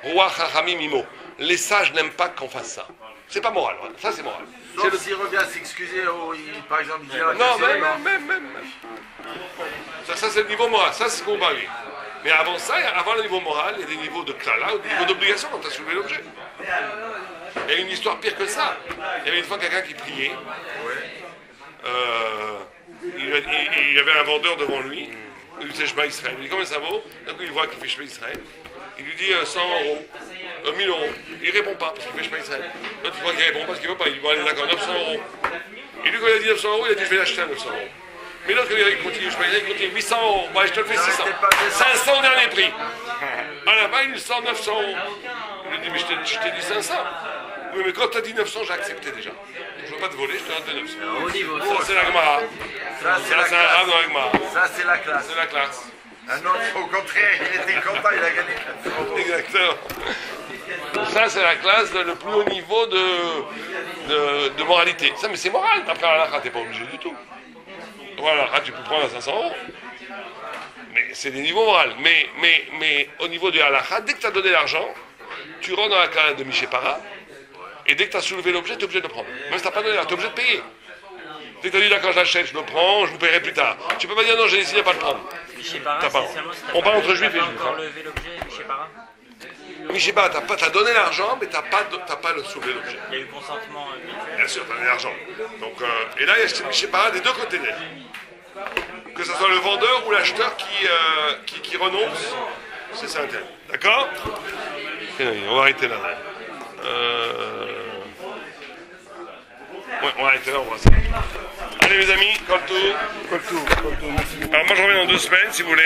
S1: roi chachamim mimo. Les sages n'aiment pas qu'on fasse ça. C'est pas moral, hein. Ça c'est moral.
S3: Sauf s'il revient à s'excuser, par exemple, il dit à la
S1: Non,
S3: caissière,
S1: même. Ça c'est le niveau moral, ça c'est ce qu'on va vivre. Mais avant ça, avant le niveau moral, il y a des niveaux de clala ou des niveaux d'obligation quand tu as soulevé l'objet. Il y a une histoire pire que ça. Il y avait une fois quelqu'un qui priait. Il y avait un vendeur devant lui. Il lui disait Shema Israël. Il lui dit combien ça vaut? D'un coup il voit qu'il fait Shema Israël. Il lui dit 100 euros, 1000 euros. Il répond pas parce qu'il fait Shema Israël. L'autre il croit qu'il répond pas parce qu'il veut pas. Il dit bon allez d'accord, 900 euros. Et lui quand il a dit 900 euros, il a dit je vais l'acheter à 900 euros. Mais l'autre il continue, il continue 800 euros. Bon, allez, je te le fais 600. 500 au dernier prix. À la fin il sort 900 euros. Il lui dit mais je t'ai dit 500. Oui mais quand tu as dit 900 j'ai accepté déjà. Je ne veux pas te voler, je te donne 900.
S4: Au niveau,
S1: Ça c'est la Gemara.
S3: ça c'est la
S1: C'est un rame dans la
S3: classe.
S1: Gemara.
S3: Ça c'est la classe.
S1: C'est la classe.
S3: Un autre, au contraire, il était content, il a gagné 400 euros.
S1: Exactement. Ça, c'est la classe le plus haut niveau de moralité. Ça, mais c'est moral. Après la halakha, t'es pas obligé du tout. Voilà, tu peux prendre à 500 euros. Mais c'est des niveaux moraux. Mais au niveau du halakha, dès que tu as donné l'argent, tu rentres dans la classe de Mishépara. Et dès que tu as soulevé l'objet, tu es obligé de le prendre. Même si tu n'as pas donné l'argent, tu es obligé de payer. Dès que tu as dit d'accord, je l'achète, je le prends, je vous paierai plus tard. Tu peux pas dire non, j'ai décidé de ne pas le prendre.
S2: Mishépara,
S1: T'as pas-
S2: c'est seulement si
S1: on
S2: t'as
S1: parle
S2: pas-
S1: entre juifs et
S2: t'as
S1: juifs,
S2: pas encore
S1: hein.
S2: levé l'objet, Mishépara.
S1: Mishépara, t'as donné l'argent, mais t'as pas le soulevé l'objet.
S2: Il y a eu consentement mutuel.
S1: Bien sûr, t'as donné l'argent. Donc, et là, il y a Mishépara des deux côtés d'elle. Que ce soit le vendeur ou l'acheteur qui renonce, c'est ça l'intérêt. D'accord? On va arrêter là. Ouais, on va arrêter là, on va ça. Allez mes amis, Koltou.
S5: Coltou, merci beaucoup.
S1: Alors moi je reviens dans 2 semaines si vous voulez.